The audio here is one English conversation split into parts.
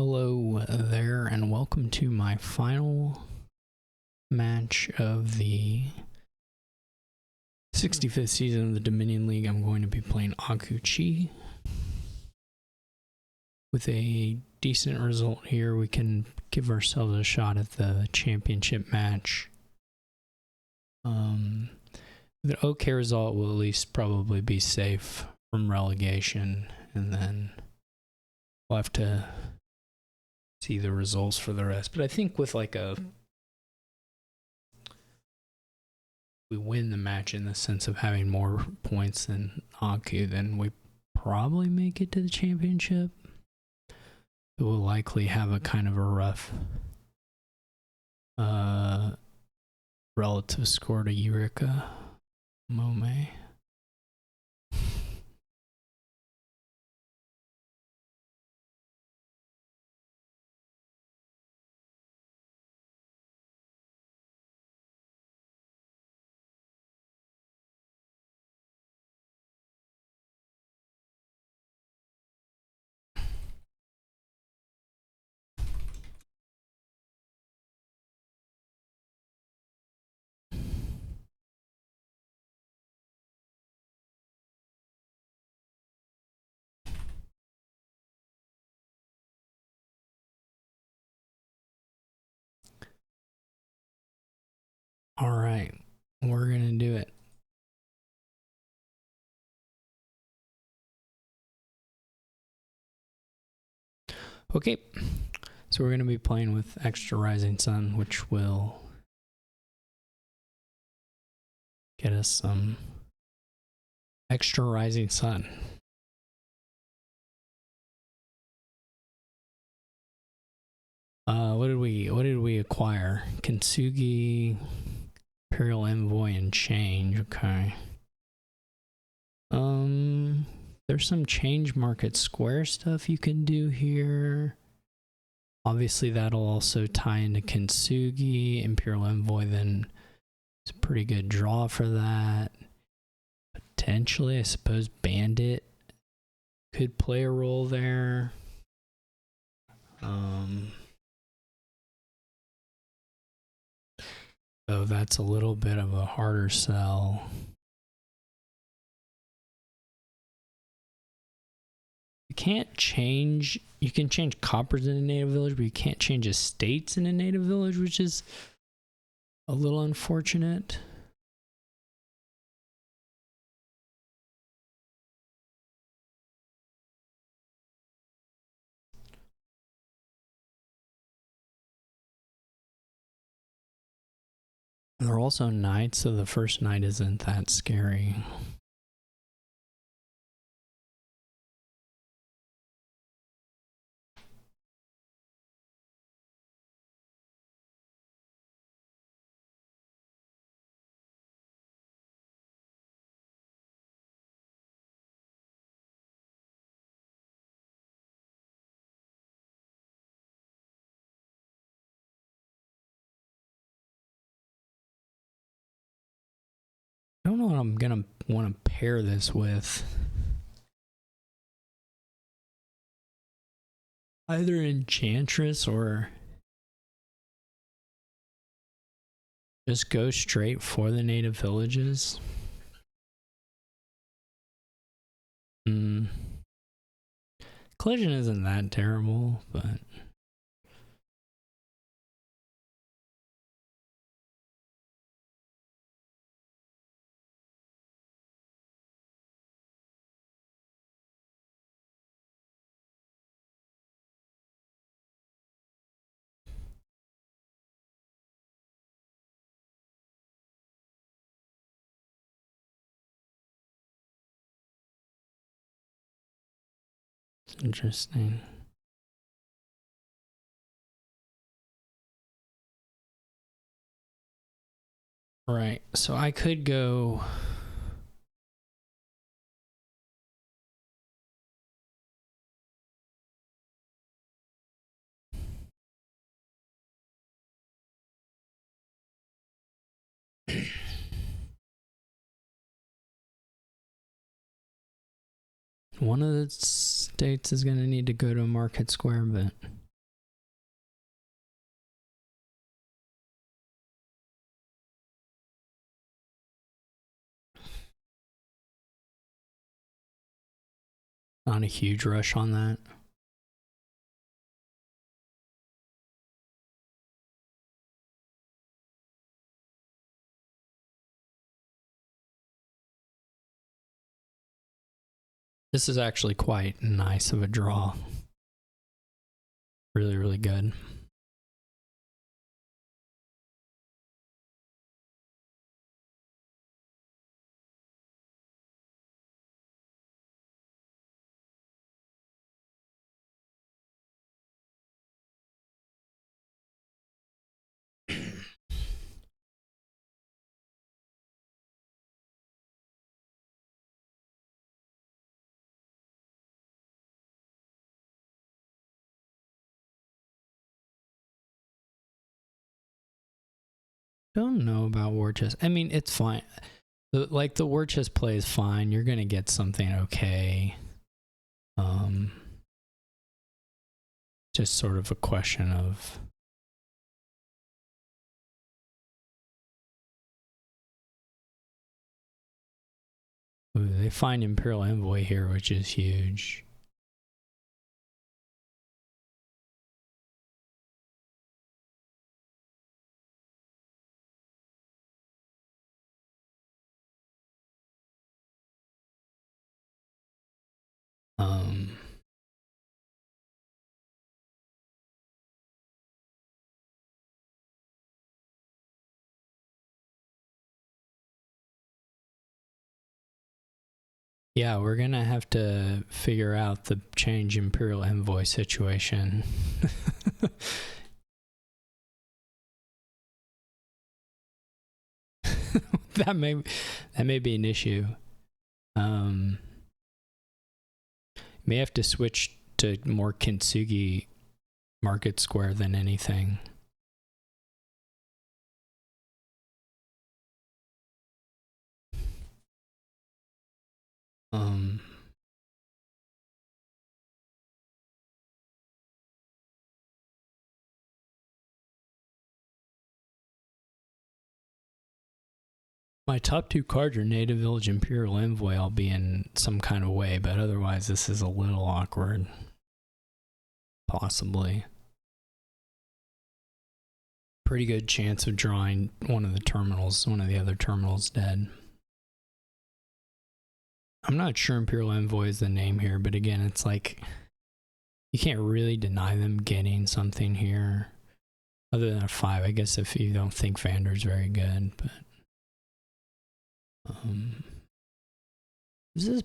Hello there, and welcome to my final match of the 65th season of the Dominion League. I'm going to be playing Akuchi. With a decent result here, we can give ourselves a shot at the championship match. The okay result will at least probably be safe from relegation, and then we'll have to see the results for the rest. But I think with we win the match in the sense of having more points than Aku, then we probably make it to the championship. It will likely have a kind of a rough relative score to Eureka Mome. All right, we're gonna do it. Okay, so we're gonna be playing with Extra Rising Sun, which will get us some Extra Rising Sun. What did we acquire? Kintsugi, Imperial Envoy, and Change. Okay. There's some Change Market Square stuff you can do here. Obviously, that'll also tie into Kintsugi. Imperial Envoy, then it's a pretty good draw for that. Potentially, I suppose Bandit could play a role there. So that's a little bit of a harder sell. You can't change, you can change coppers in a native village, but you can't change estates in a native village, which is a little unfortunate. They're also knights, so the first knight isn't that scary. I don't know what I'm gonna want to pair this with. Either Enchantress or just go straight for the native villages. Collision isn't that terrible, but it's interesting. Right, so I could go one of the states is going to need to go to a market square, but Not a huge rush on that. This is actually quite nice of a draw. Really, really good. Don't know about war chest. I mean, it's fine. Like the war chest play is fine. You're gonna get something okay. Just sort of a question of ooh, they find Imperial Envoy here, which is huge. Yeah, we're gonna have to figure out the change Imperial Envoy situation. that may be an issue. May have to switch to more Kintsugi Market Square than anything. My top two cards are Native Village Imperial Envoy. I'll be in some kind of way, but otherwise this is a little awkward. Possibly. Pretty good chance of drawing one of the other terminals dead. I'm not sure Imperial Envoy is the name here, but again, it's like you can't really deny them getting something here other than a 5. I guess if you don't think Vander's very good, but this is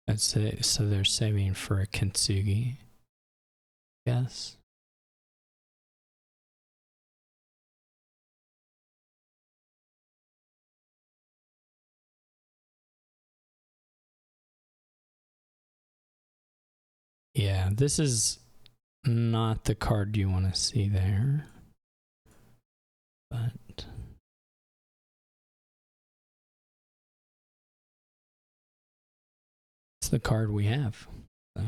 that's it. So they're saving for a Kintsugi, yes. Yeah, this is not the card you want to see there, but it's the card we have. So.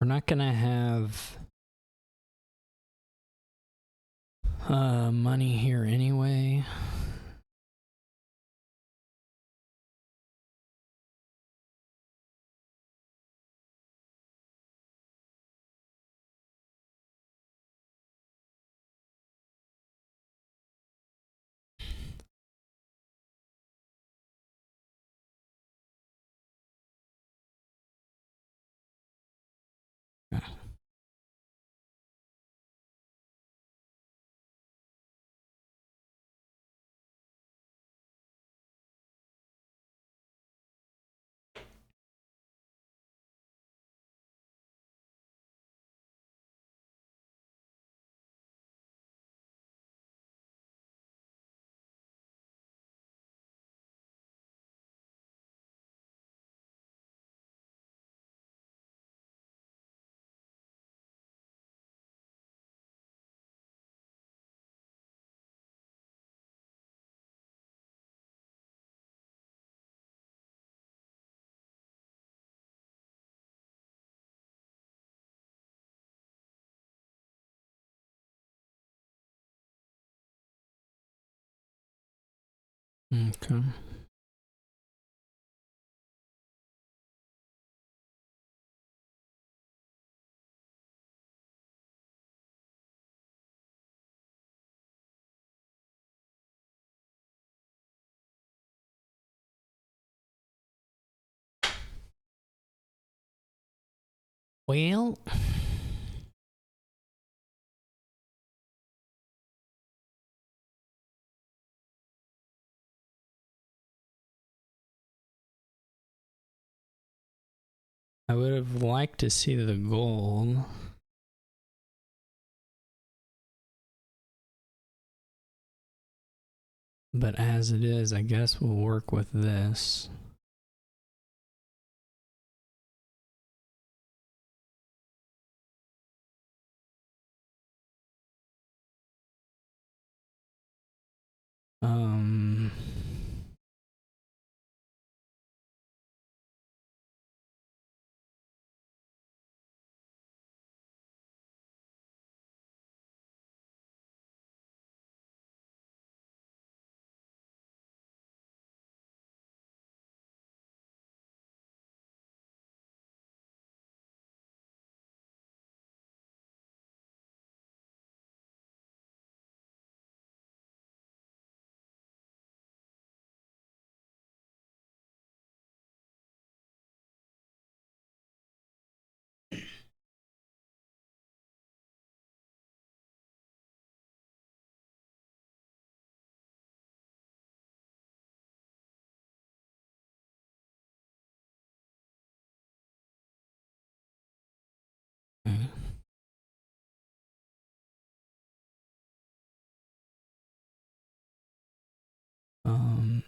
We're not gonna have money here anyway. Okay. Well, I would have liked to see the gold. But as it is, I guess we'll work with this. Um, okay. Um,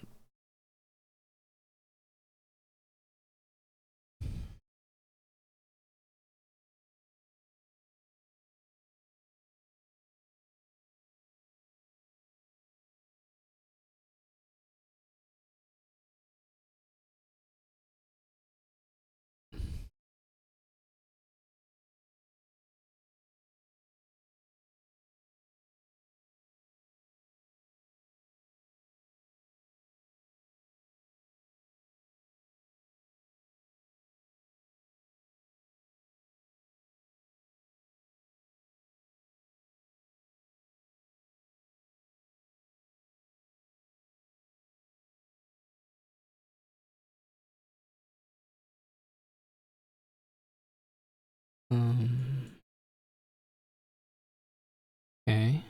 um, okay.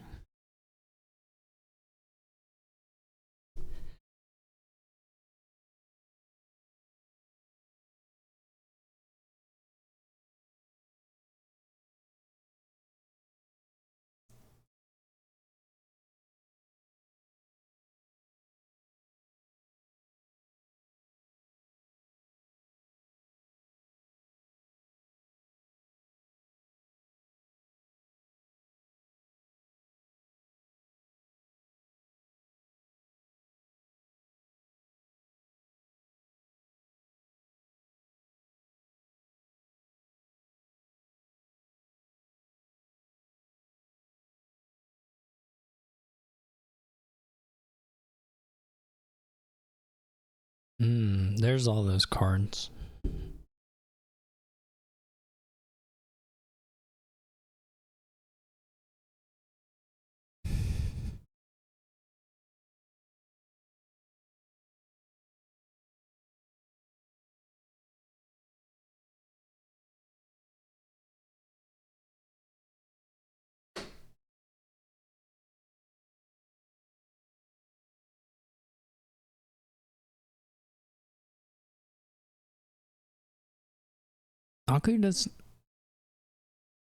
There's all those cards. Aku does,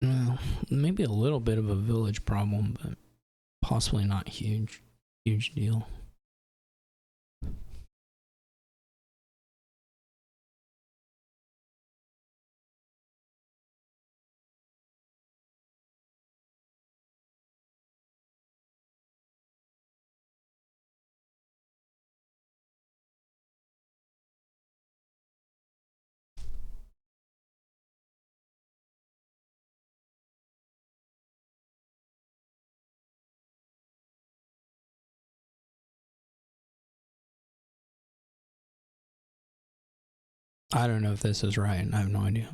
well, maybe a little bit of a village problem, but possibly not huge. Huge deal. I don't know if this is right. I have no idea.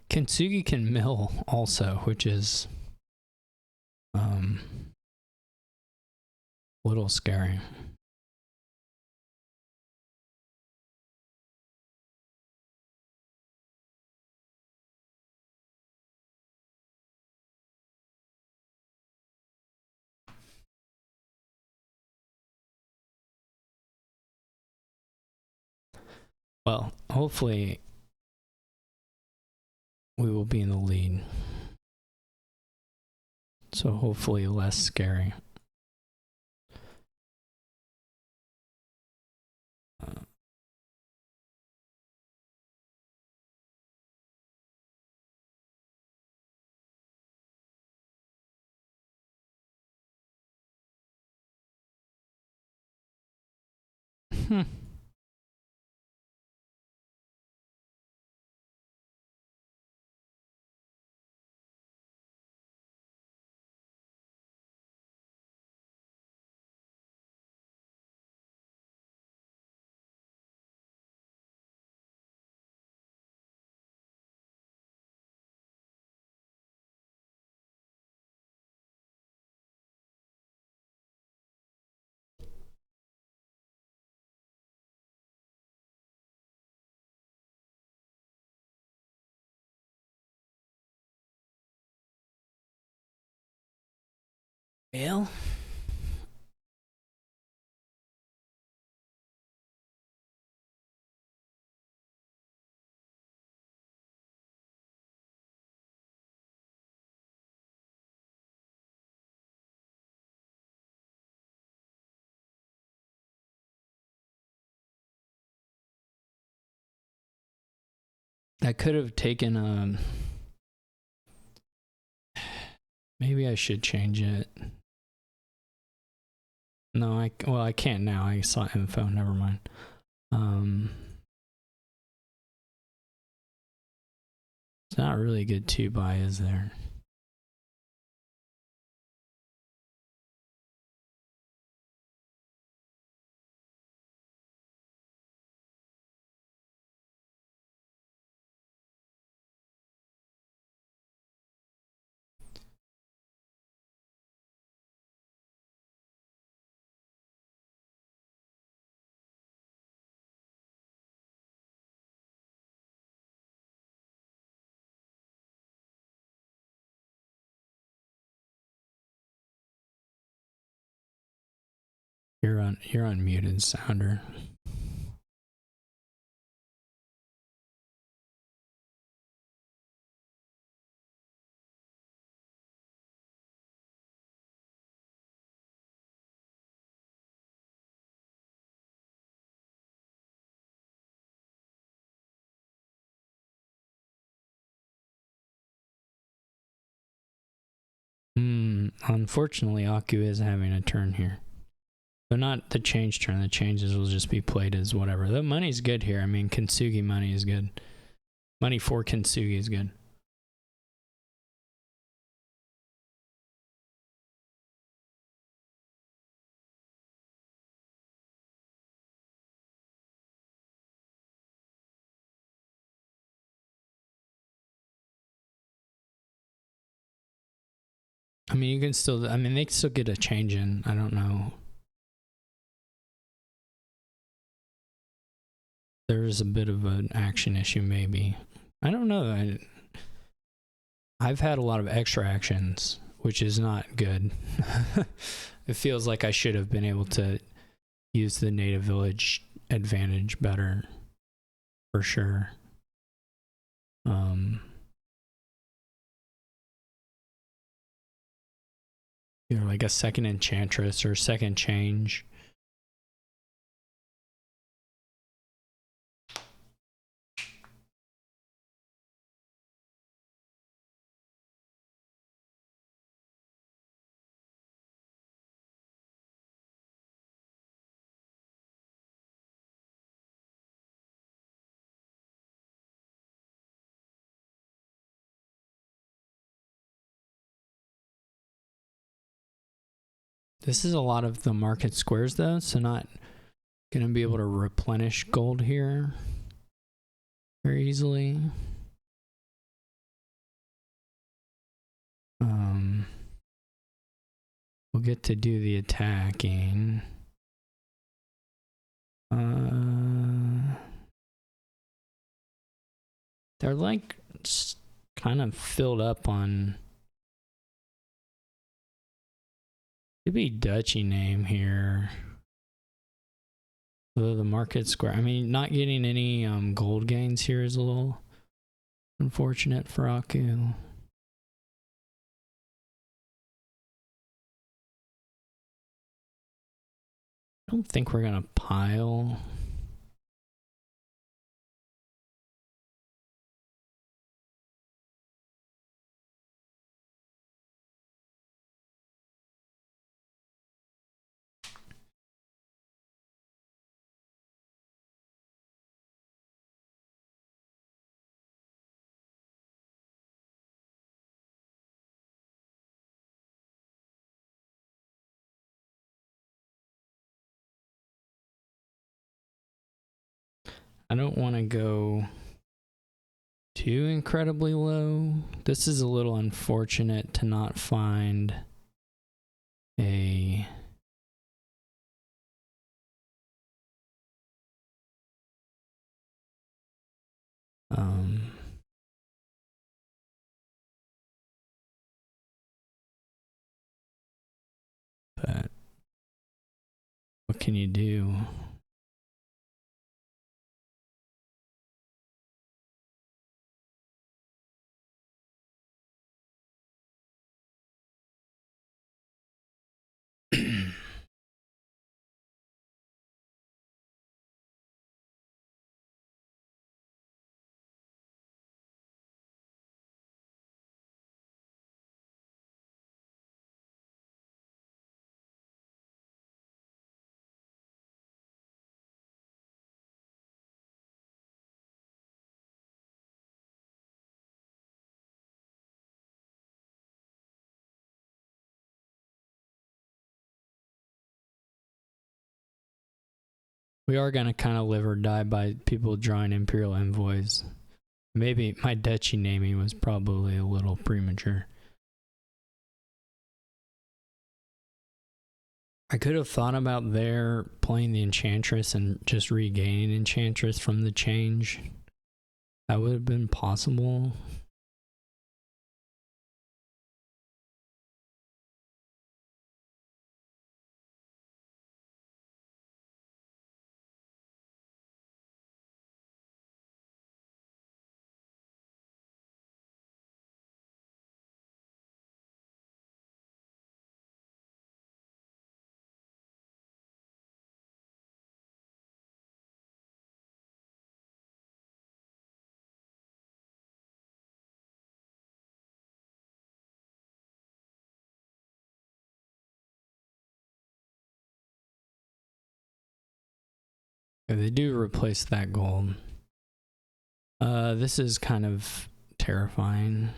Kintsugi can mill also, which is a little scary. Well, hopefully we will be in the lead. So hopefully less scary. Well, that could have taken maybe I should change it. No, I can't now. I saw info. Never mind. It's not really a good 2-buy, is there? You're unmuted, Sounder. Unfortunately, Aku is having a turn here. But not the change turn. The changes will just be played as whatever. The money's good here. I mean, Kintsugi money is good. Money for Kintsugi is good. I mean, you can still, I mean, they can still get a change in. I don't know. There's a bit of an action issue, maybe. I don't know. I've had a lot of extra actions, which is not good. It feels like I should have been able to use the native village advantage better, for sure. You know, like a second enchantress or second change. This is a lot of the market squares though, so not gonna be able to replenish gold here very easily. We'll get to do the attacking. They're like kind of filled up on. Could be Dutchy name here. Although the market square, I mean, not getting any gold gains here is a little unfortunate for Aku. I don't think we're gonna pile. I don't want to go too incredibly low. This is a little unfortunate to not find a but what can you do? We are gonna kind of live or die by people drawing Imperial Envoys. Maybe my Dutchy naming was probably a little premature. I could have thought about there playing the Enchantress and just regaining Enchantress from the change. That would have been possible. They do replace that gold. This is kind of terrifying.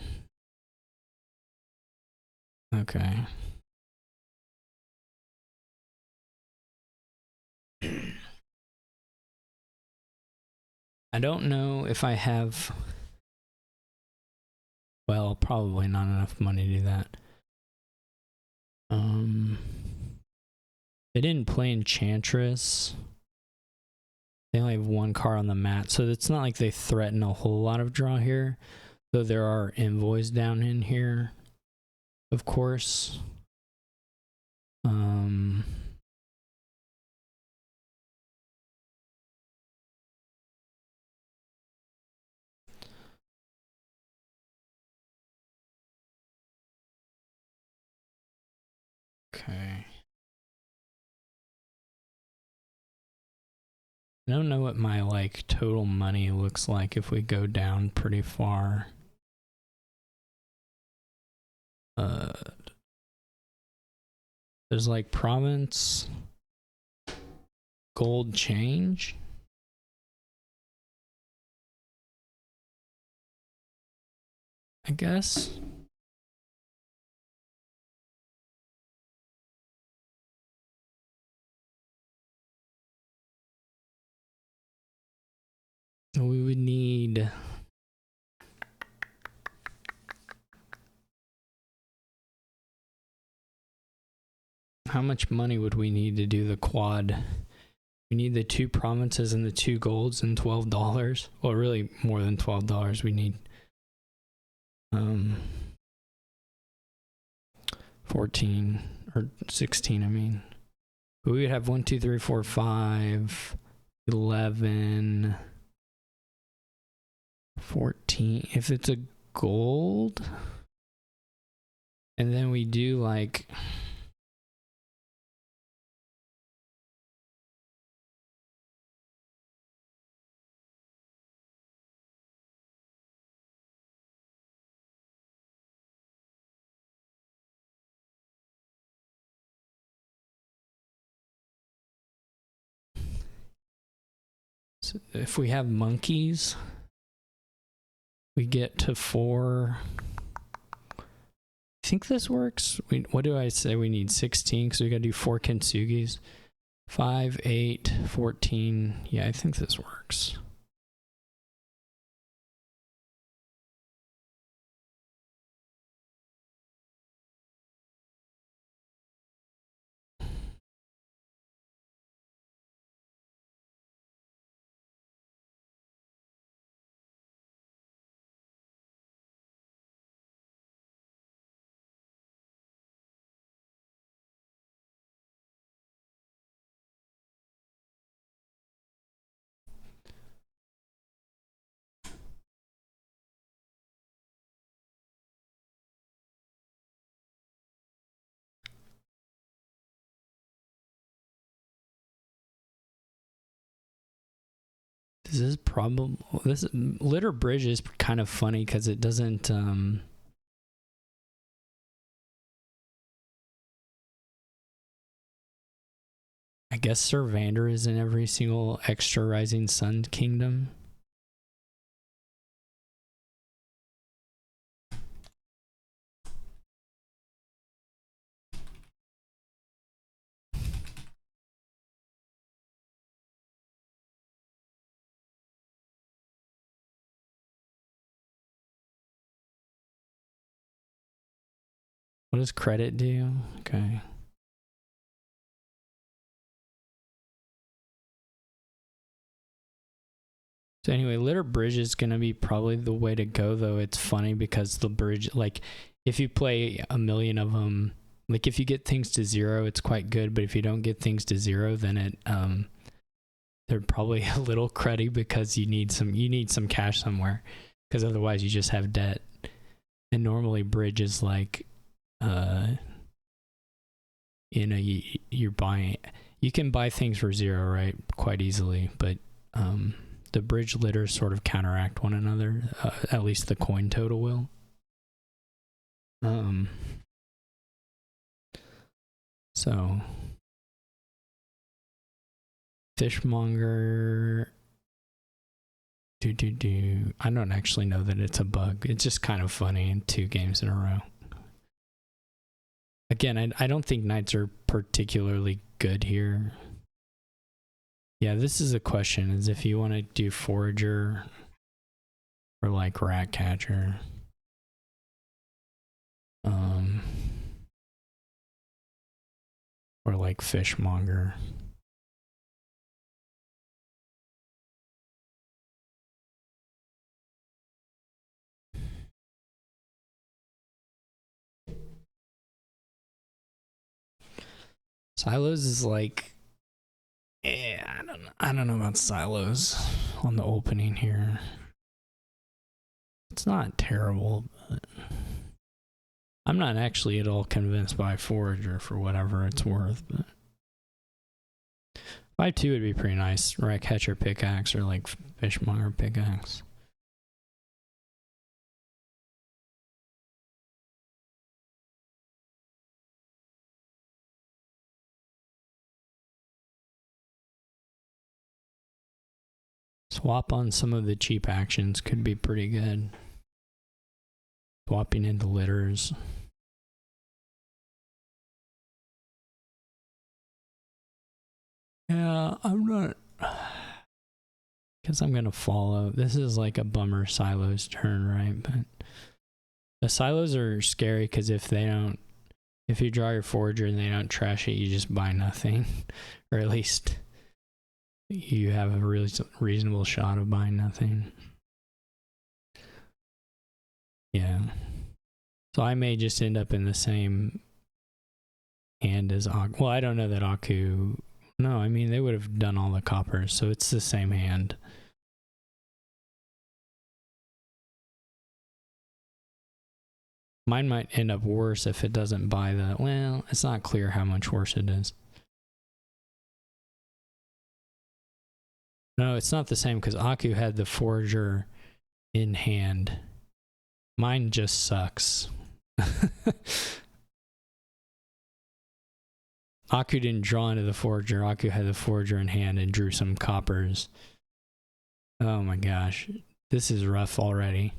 Okay. I don't know if I have, well, probably not enough money to do that. They didn't play Enchantress. They only have one card on the mat, so it's not like they threaten a whole lot of draw here. Though there are envoys down in here, of course. Okay. I don't know what my like total money looks like if we go down pretty far. There's like province, gold change. I guess. We would need... How much money would we need to do the quad? We need the 2 provinces and the 2 golds and $12. Well, really more than $12. We need 14 or 16, I mean. But we would have 1, 2, 3, 4, 5, 11, 14. If it's a gold, and then we do like... So if we have monkeys, we get to 4. I think this works. What do I say? We need 16 because we got to do 4 kintsugis. 5, 8, 14. Yeah, I think this works. This litter bridge is kind of funny because it doesn't I guess Servander is in every single extra Rising Sun kingdom. What does credit do? Okay. So anyway, litter bridge is going to be probably the way to go, though. It's funny because the bridge, like, if you play a million of them, like, if you get things to 0, it's quite good. But if you don't get things to 0, then it, they're probably a little cruddy because you need some cash somewhere, because otherwise you just have debt. And normally bridge is like, you're buying, you can buy things for 0, right, quite easily, but the bridge litters sort of counteract one another. At least the coin total will. So fishmonger, I don't actually know that it's a bug. It's just kind of funny in 2 games in a row. Again, I don't think knights are particularly good here. Yeah, this is a question, is if you want to do forager or like rat catcher. Or like fishmonger. Silos is like, yeah, I don't know about silos on the opening here. It's not terrible, but I'm not actually at all convinced by forager for whatever it's worth. But 5-2 would be pretty nice. Rat catcher pickaxe or like fishmonger pickaxe. Swap on some of the cheap actions could be pretty good. Swapping into litters. Yeah, I'm not because I'm going to follow. This is like a bummer silos turn, right? But the silos are scary because if you draw your forager and they don't trash it, you just buy nothing. Or at least you have a really reasonable shot of buying nothing. Yeah. So I may just end up in the same hand as Aku. Well, I don't know that Aku... No, I mean, they would have done all the coppers, so it's the same hand. Mine might end up worse if it doesn't buy the... Well, it's not clear how much worse it is. No, it's not the same because Aku had the forager in hand. Mine just sucks. Aku didn't draw into the forager. Aku had the forager in hand and drew some coppers. Oh my gosh. This is rough already.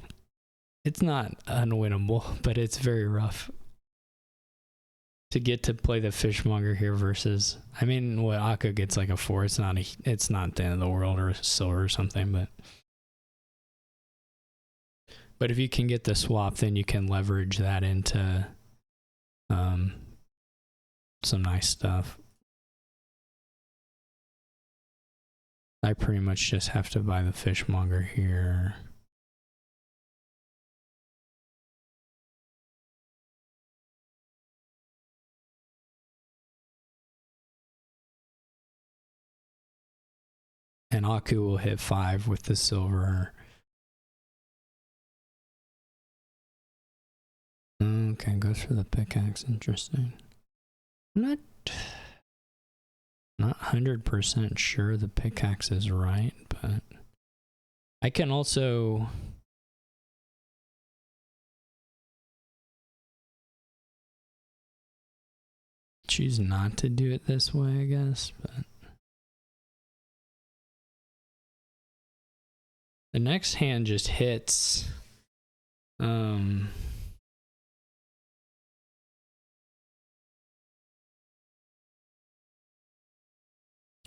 It's not unwinnable, but it's very rough. To get to play the fishmonger here versus... I mean, what Aku gets like a 4. It's not the end of the world or a silver or something, but... But if you can get the swap, then you can leverage that into some nice stuff. I pretty much just have to buy the fishmonger here. And Aku will hit 5 with the silver. Okay, goes for the pickaxe. Interesting. I'm not 100% sure the pickaxe is right, but I can also choose not to do it this way, I guess, but the next hand just hits.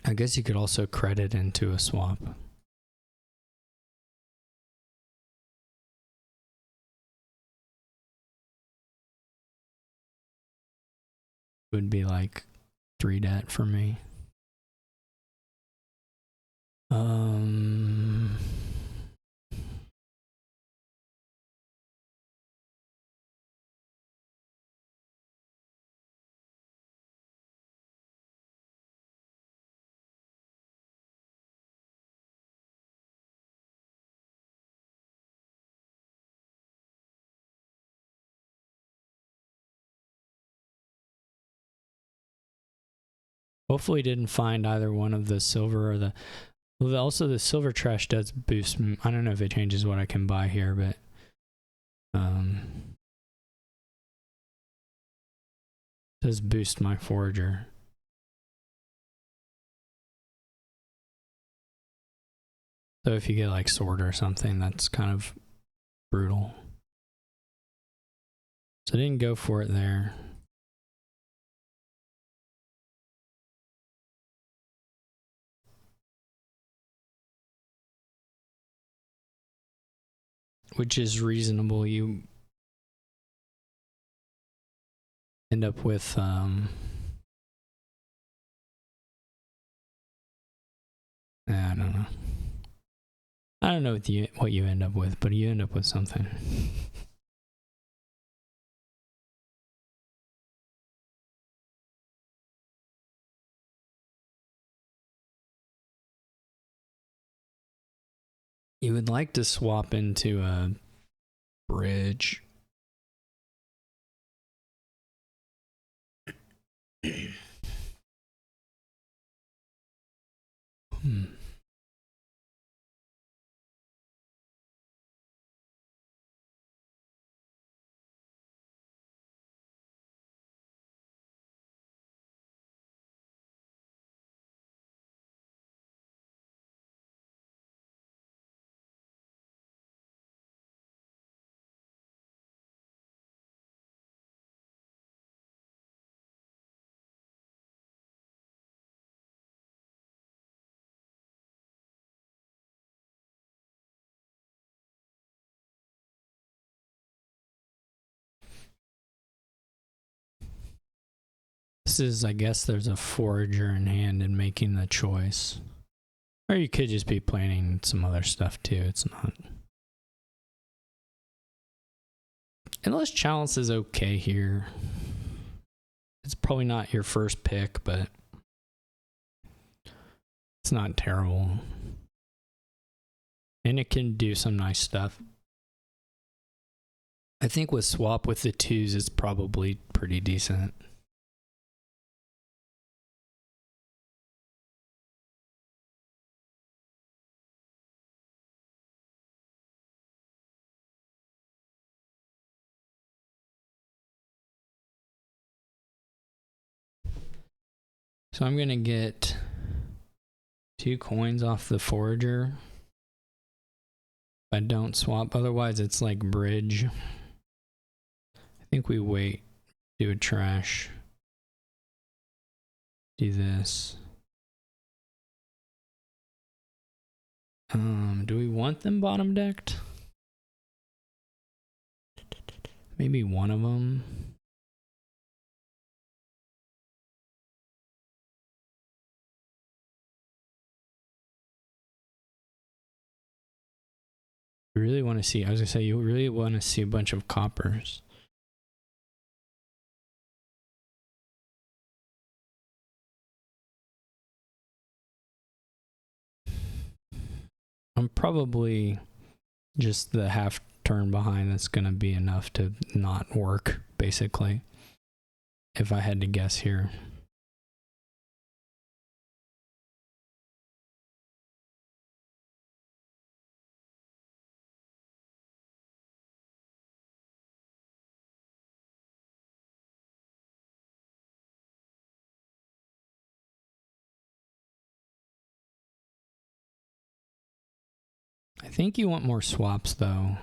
I guess you could also credit into a swap. Would be like 3 debt for me. Hopefully didn't find either one of the silver or the... Well, also the silver trash does boost... I don't know if it changes what I can buy here, but... does boost my forager. So if you get like sword or something, that's kind of brutal. So I didn't go for it there. Which is reasonable. You end up with I don't know. I don't know what you end up with, but you end up with something. You would like to swap into a bridge. This is, I guess there's a forager in hand in making the choice. Or you could just be planning some other stuff too. It's not. Unless Chalice is okay here. It's probably not your first pick, but it's not terrible. And it can do some nice stuff. I think with swap with the 2s, it's probably pretty decent. So I'm going to get 2 coins off the forager. If I don't swap, otherwise it's like bridge. I think we wait, do a trash. Do this. Do we want them bottom decked? Maybe one of them. You really want to see, I was going to say, you really want to see a bunch of coppers. I'm probably just the half turn behind that's going to be enough to not work, basically. If I had to guess here. I think you want more swaps, though.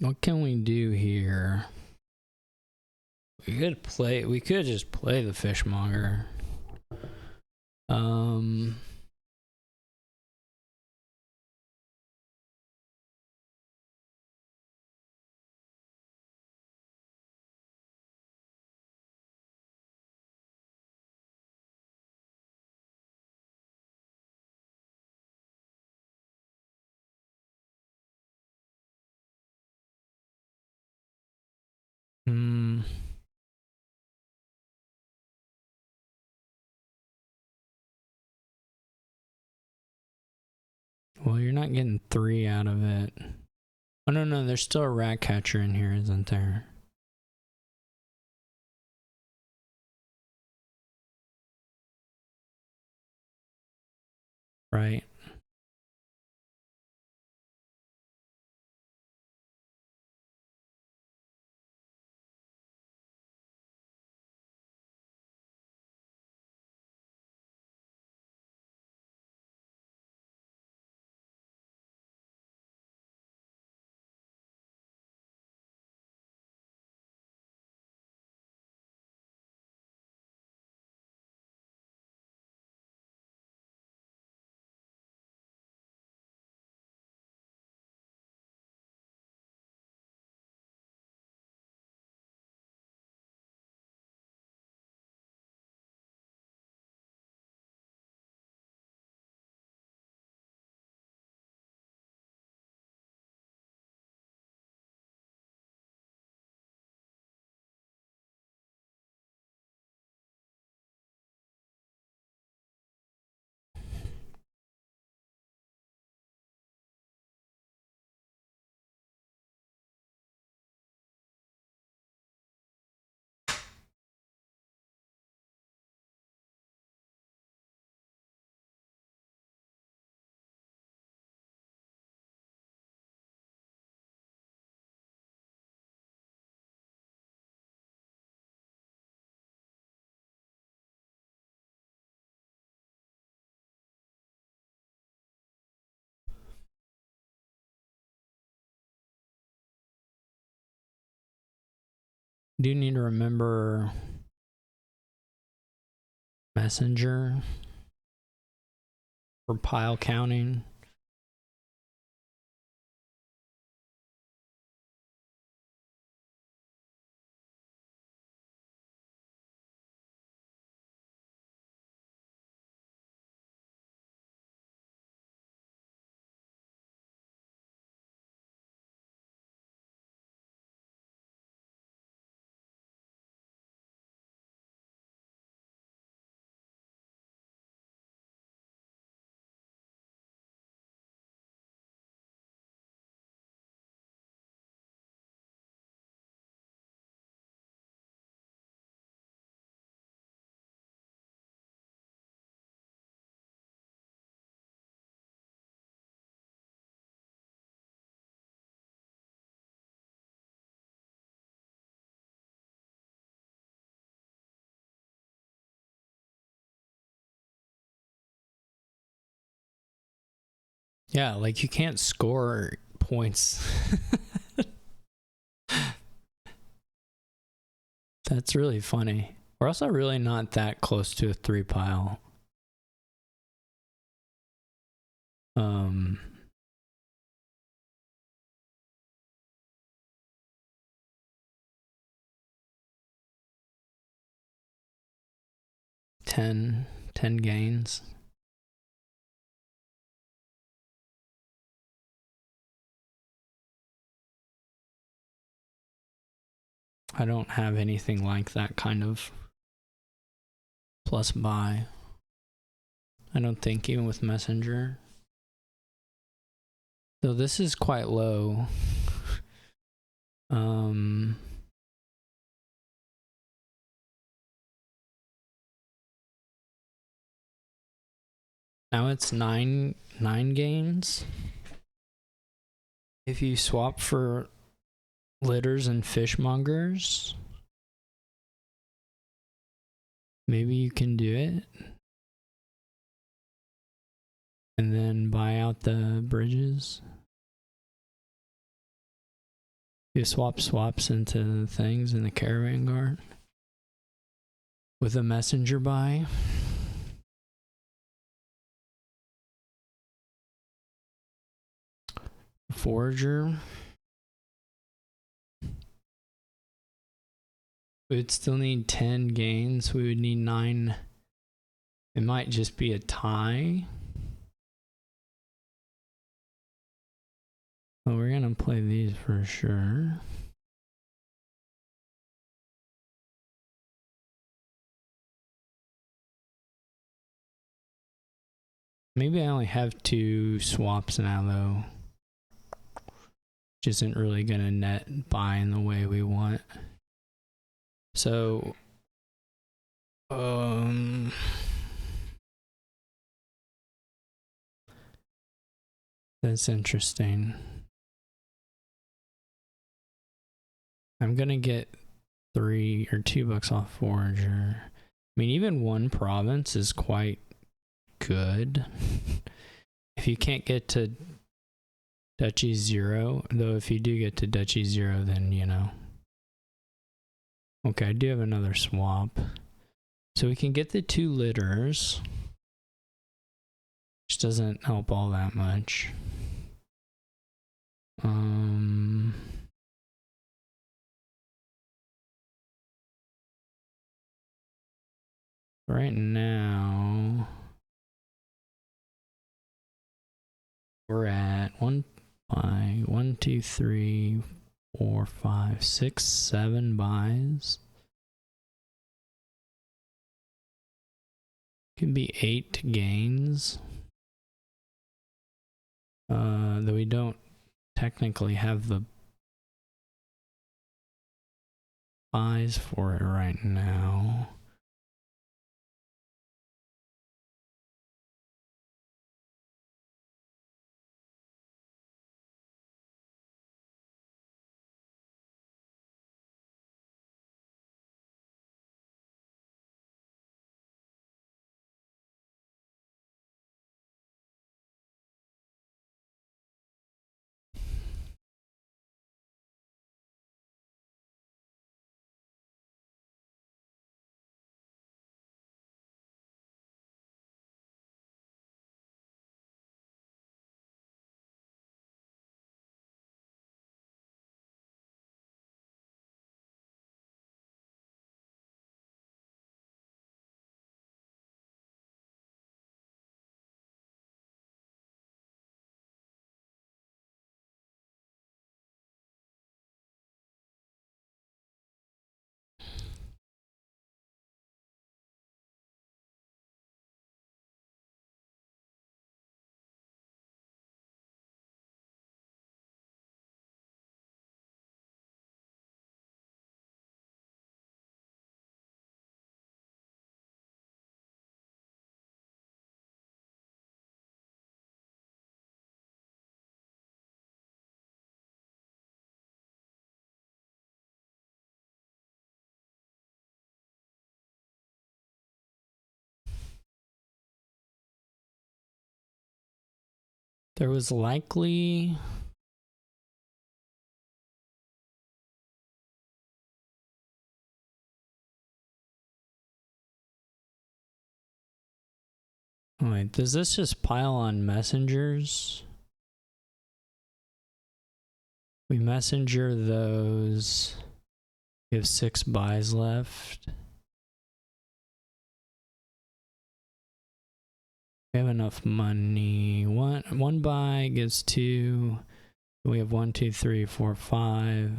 What can we do here? We could just play the fishmonger. Hmm. Well, you're not getting 3 out of it. Oh, no, there's still a rat catcher in here, isn't there? Right. Do you need to remember messenger for pile counting? Yeah, like you can't score points. That's really funny. We're also really not that close to a 3 pile. 10 gains. I don't have anything like that kind of plus buy. I don't think, even with messenger. So this is quite low. Now it's 9 gains. If you swap for litters and fishmongers, maybe you can do it. And then buy out the bridges. You swap swaps into things in the caravan guard with a messenger buy. Forager. We would still need 10 gains. We would need 9. It might just be a tie. Well, we're gonna play these for sure. Maybe I only have 2 swaps now, though. Which isn't really going to net buy in the way we want. So, that's interesting. I'm going to get $3 or $2 off Forager. I mean, even 1 province is quite good. If you can't get to Duchy 0, though if you do get to Duchy 0, then, you know. Okay, I do have another swap. So we can get the 2 litters, which doesn't help all that much. Right now, we're at 1, 2, 3, 4, 5, 6, 7 buys. Could be 8 gains. Though we don't technically have the buys for it right now. There was likely wait, does this just pile on messengers? We messenger those. We have 6 buys left. We have enough money. One buy gives 2. We have 1, 2, 3, 4, 5.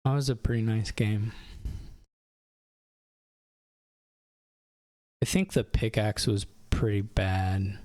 That was a pretty nice game. I think the pickaxe was pretty bad.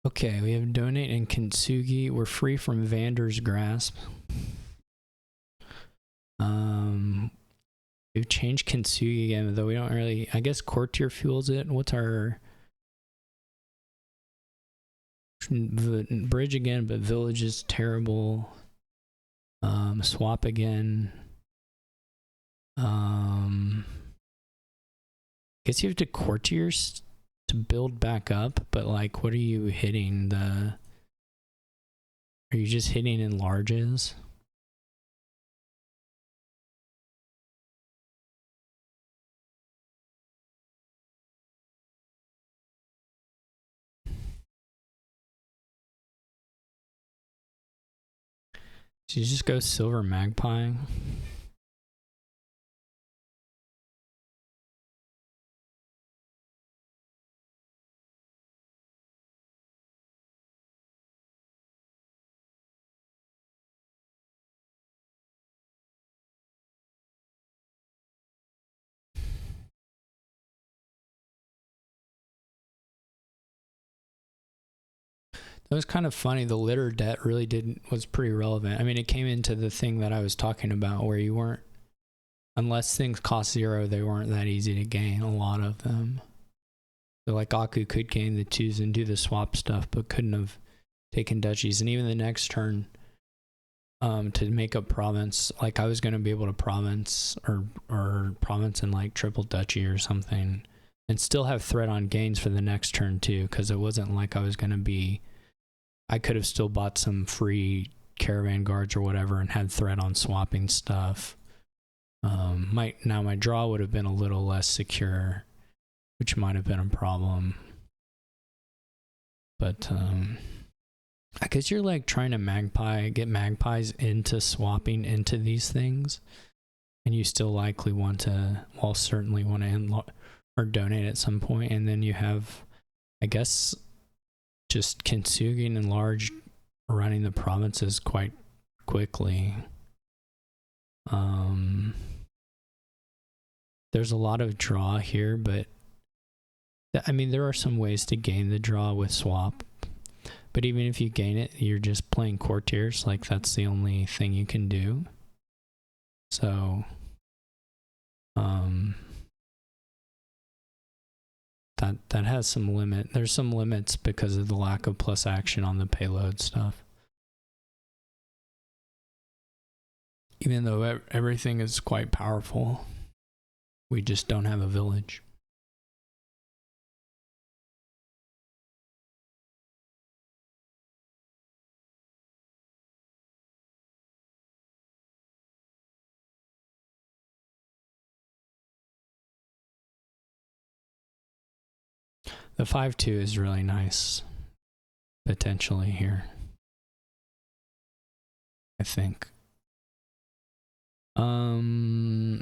Okay, we have donate and Kintsugi. We're free from Vander's grasp. We've changed Kintsugi again, though we don't really. I guess Courtier fuels it. What's our bridge again? But village is terrible. Swap again. Guess you have to Courtiers to build back up, but like, what are you hitting? Are you just hitting enlarges? So you just go Silver Magpie. It was kind of funny. The litter debt really was pretty relevant. I mean, it came into the thing that I was talking about where you weren't, unless things cost 0, they weren't that easy to gain, a lot of them. So like Aku could gain the 2s and do the swap stuff, but couldn't have taken duchies. And even the next turn, to make up province, like I was going to be able to province or province in like triple duchy or something and still have threat on gains for the next turn too, because it wasn't like I was going to be, I could have still bought some free caravan guards or whatever and had threat on swapping stuff. Now my draw would have been a little less secure, which might have been a problem. But I guess you're like trying to get magpies into swapping into these things, and you still likely want to, well, certainly want to or donate at some point, and then you have, I guess, just Kintsugi and large running the provinces quite quickly. There's a lot of draw here, but I mean, there are some ways to gain the draw with swap. But even if you gain it, you're just playing courtiers. Like, that's the only thing you can do. So, that has some limit. There's some limits because of the lack of plus action on the payload stuff. Even though everything is quite powerful, we just don't have a village. The 5-2 is really nice, potentially here, I think.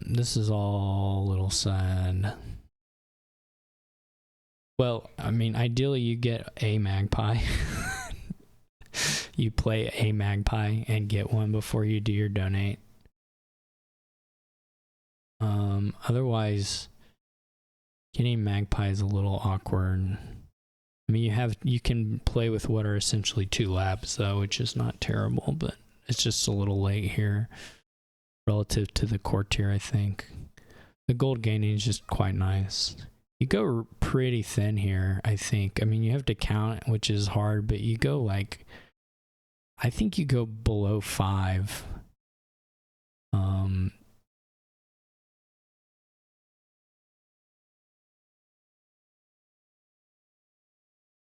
This is all a little sad. Well, I mean, ideally you get a magpie. You play a magpie and get one before you do your donate. Otherwise, getting magpie is a little awkward. I mean, you can play with what are essentially 2 labs though, which is not terrible, but it's just a little late here relative to the courtier, I think. The gold gaining is just quite nice. You go pretty thin here, I think. I mean, you have to count, which is hard, but you go like, I think you go below 5.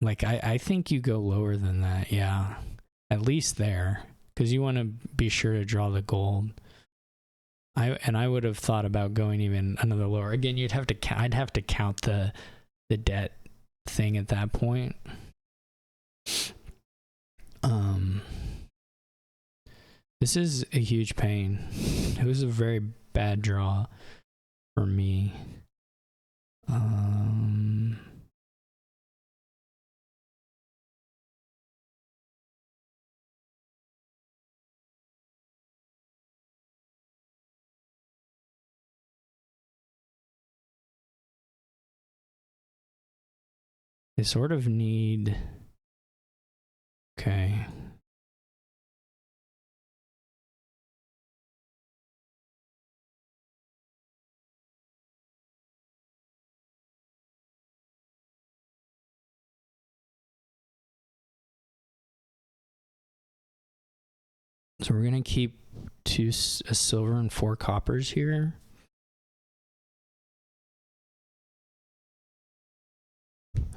Like, I think you go lower than that, yeah. At least there, because you want to be sure to draw the gold. I would have thought about going even another lower. Again, I'd have to count the debt thing at that point. This is a huge pain. It was a very bad draw for me. They sort of need Okay. So we're going to keep a silver and 4 coppers here.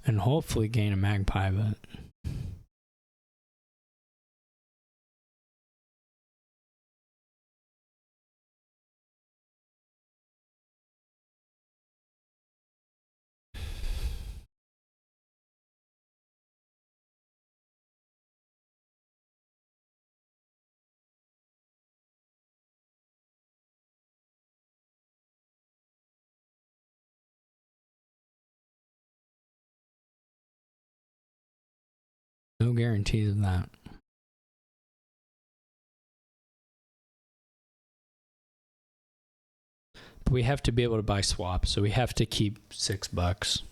And hopefully gain a magpie, but... no guarantees of that. But we have to be able to buy swaps, so we have to keep $6.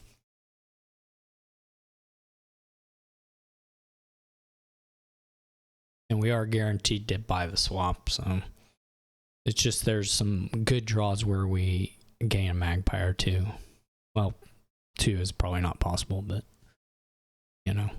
And we are guaranteed to buy the swap, so it's just there's some good draws where we gain a magpie or 2. Well, 2 is probably not possible, but you know.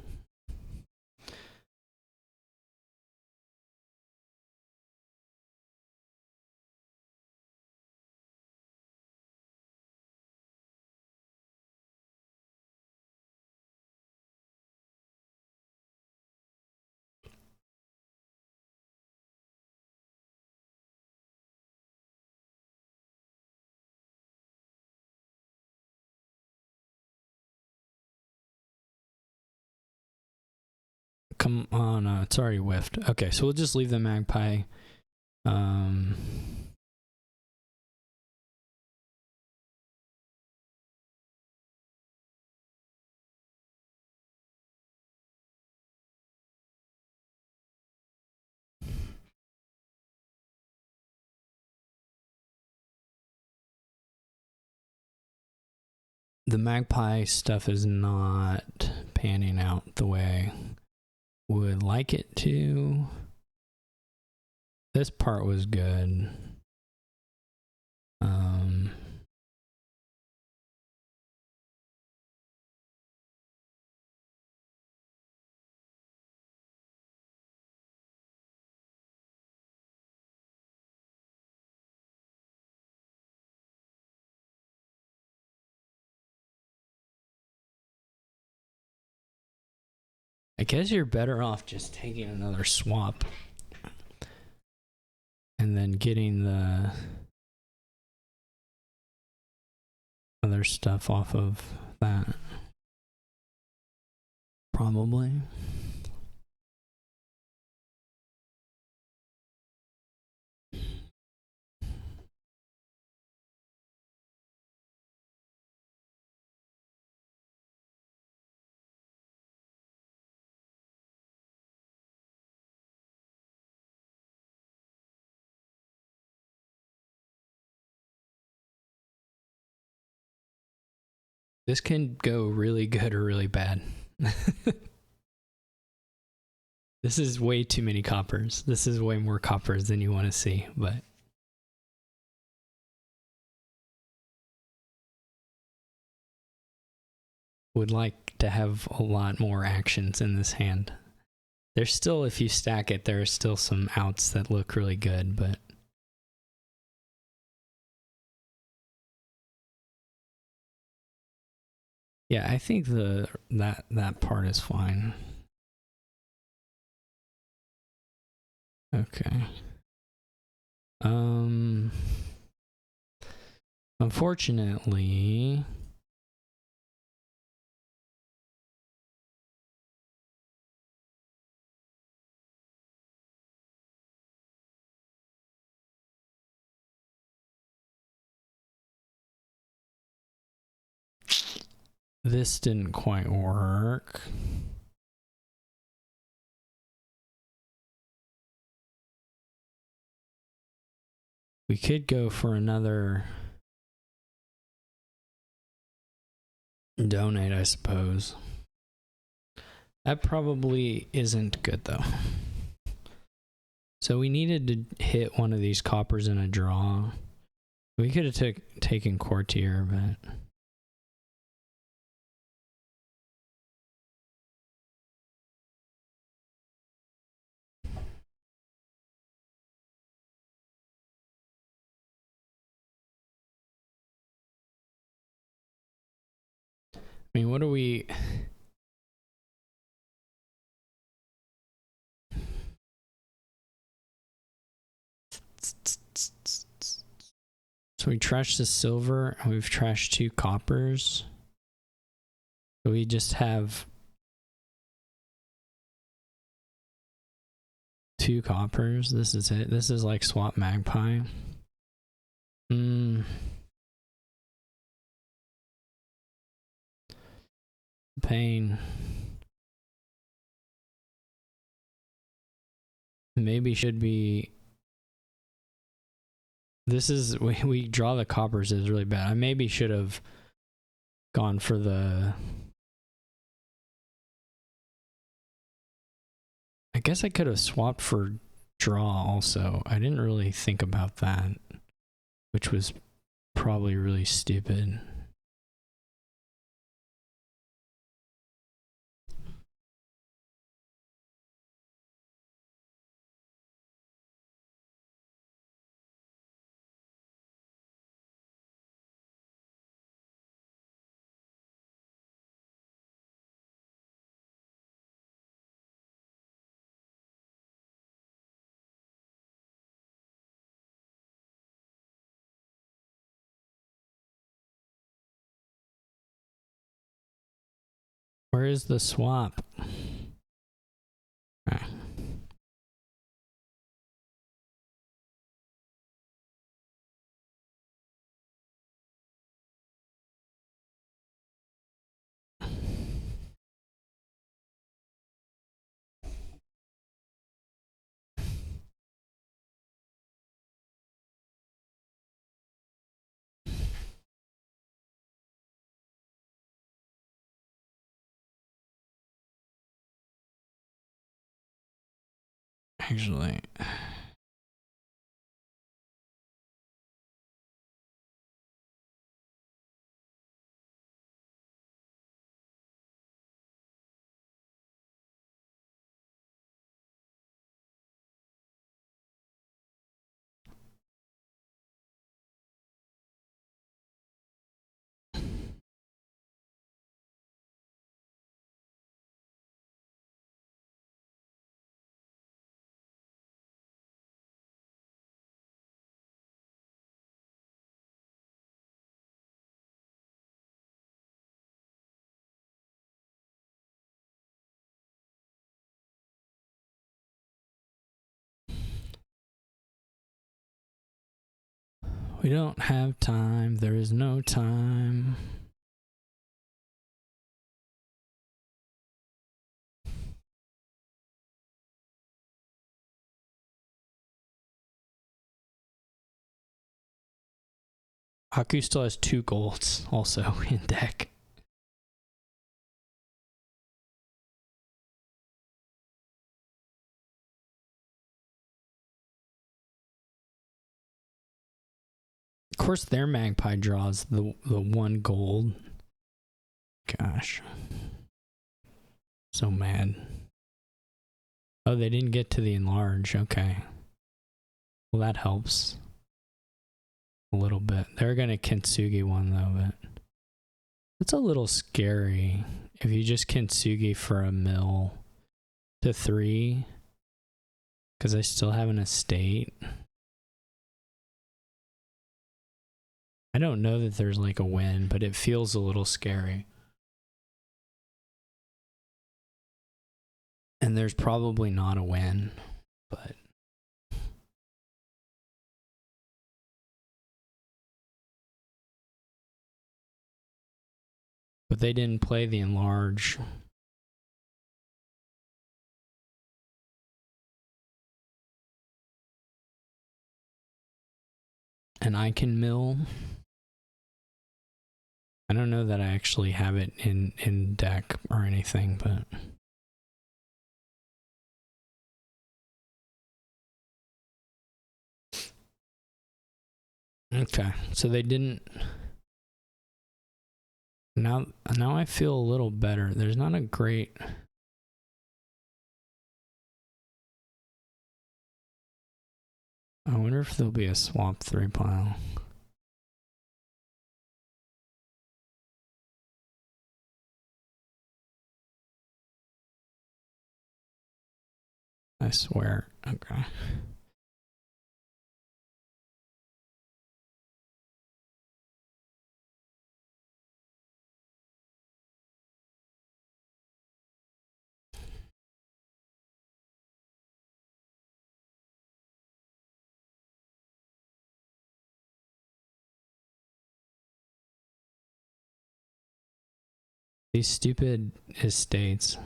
Come on, it's already whiffed. Okay, so we'll just leave the magpie. The magpie stuff is not panning out the way I would like it to. This part was good. I guess you're better off just taking another swap and then getting the other stuff off of that. Probably. This can go really good or really bad. This is way too many coppers. This is way more coppers than you want to see, but would like to have a lot more actions in this hand. There's still, if you stack it, there are still some outs that look really good, but yeah, I think that part is fine. Okay. Unfortunately, this didn't quite work. We could go for another donate, I suppose. That probably isn't good though. So we needed to hit one of these coppers in a draw. We could have taken Courtier, but I mean, what are we? So we trashed the silver and we've trashed 2 coppers. So we just have 2 coppers. This is it. This is like swap magpie. Pain. Maybe should be. This is we draw the coppers is really bad. I maybe should have gone for the. I guess I could have swapped for draw also. I didn't really think about that, which was probably really stupid. Where is the swap? Ah. Actually, we don't have time. There is no time. Haku still has 2 golds also in deck. Of course, their magpie draws the 1 gold. Gosh. So mad. Oh, they didn't get to the enlarge. Okay. Well, that helps. A little bit. They're going to Kintsugi one, though, but it's a little scary if you just Kintsugi for a mill to 3, because I still have an estate. I don't know that there's like a win, but it feels a little scary. And there's probably not a win, but they didn't play the enlarge. And I can mill. I don't know that I actually have it in deck or anything, but Okay, so they didn't. Now I feel a little better. There's not a great. I wonder if there'll be a swap 3 pile. I swear. Okay. These stupid estates.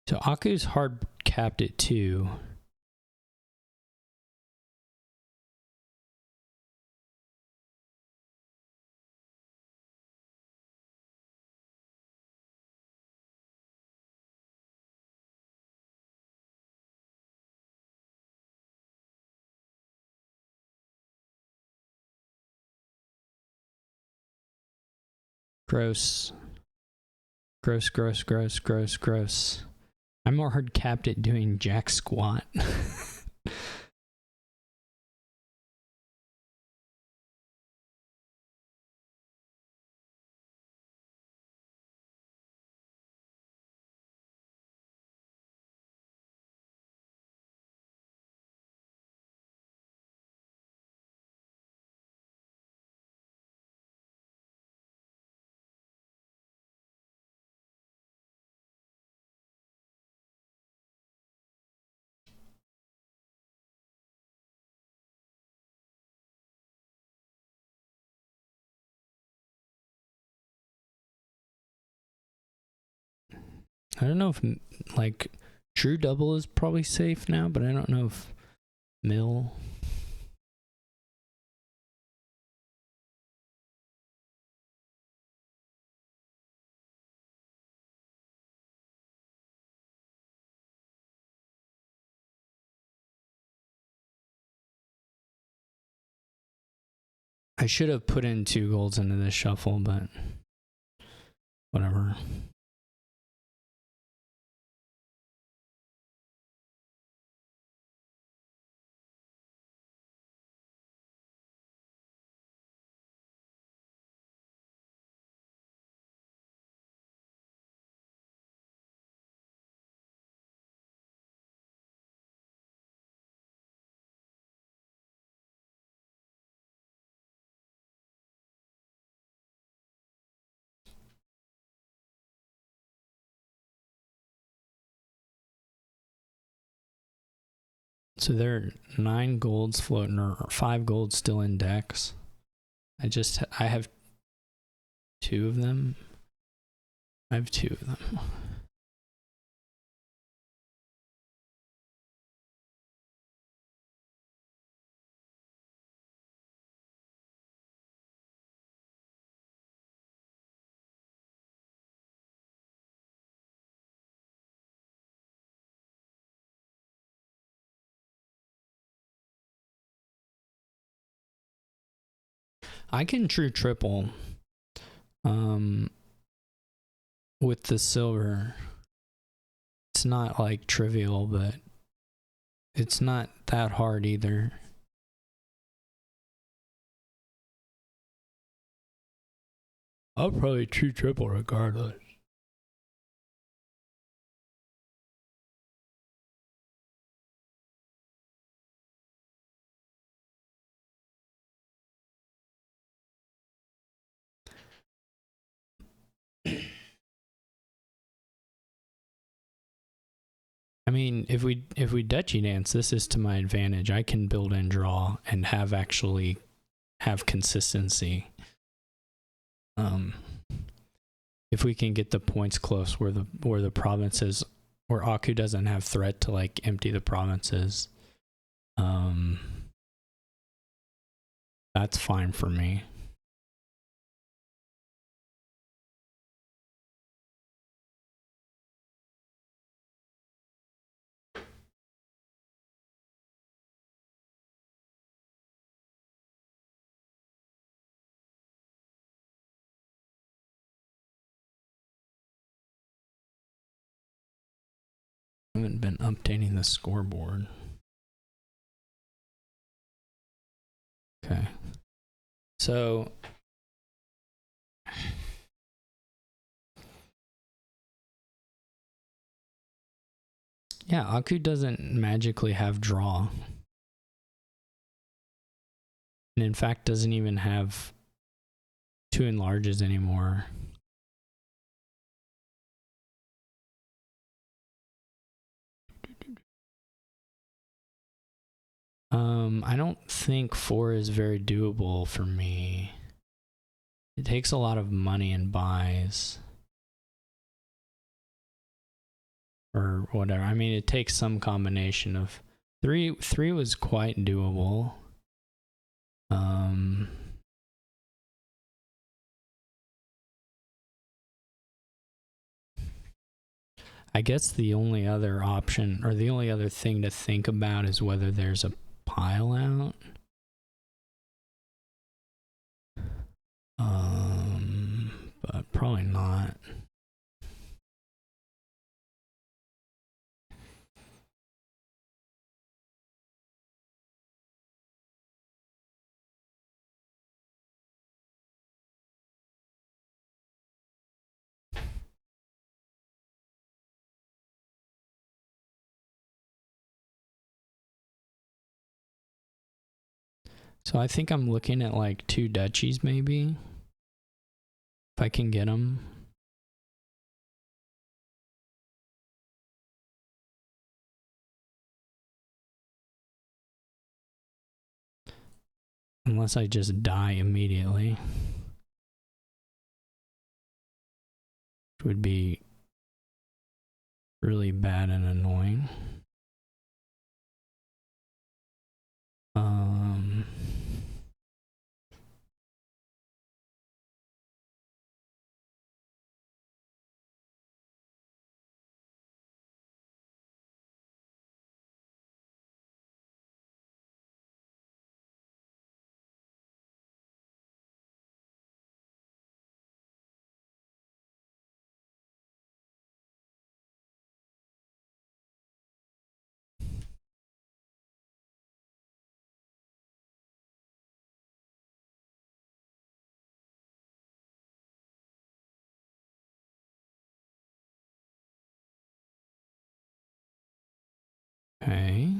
So Aku's hard capped at 2. Gross. Gross, gross, gross, gross, gross. I'm more hard capped at doing jack squat. I don't know if, like, true double is probably safe now, but I don't know if mill. I should have put in 2 golds into this shuffle, but whatever. So there are 9 golds floating, or 5 golds still in decks. I have 2 of them. I have 2 of them. I can true triple with the silver. It's not like trivial, but it's not that hard either. I'll probably true triple regardless. I mean, if we Dutchy dance, this is to my advantage. I can build and draw and have consistency. If we can get the points close where the provinces, where Aku doesn't have threat to like empty the provinces. That's fine for me. I haven't been updating the scoreboard. Okay. So yeah, Aku doesn't magically have draw. And in fact doesn't even have 2 enlarges anymore. I don't think 4 is very doable for me. It takes a lot of money and buys. Or whatever. I mean, it takes some combination of 3 was quite doable. I guess the only other option, or the only other thing to think about, is whether there's a pile out. But probably not. So I think I'm looking at like 2 duchies maybe, if I can get them. Unless I just die immediately. Which would be really bad and annoying. Okay.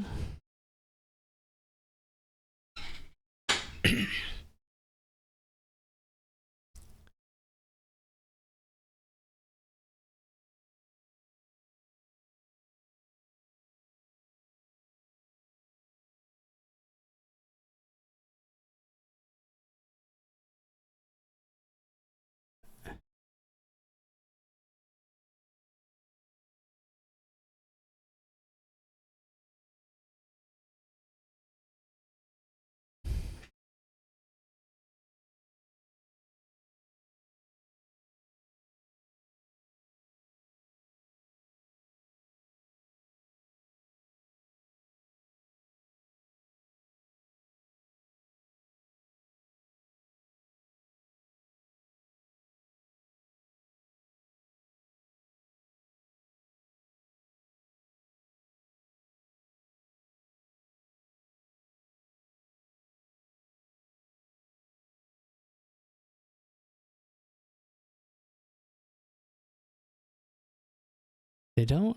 They don't.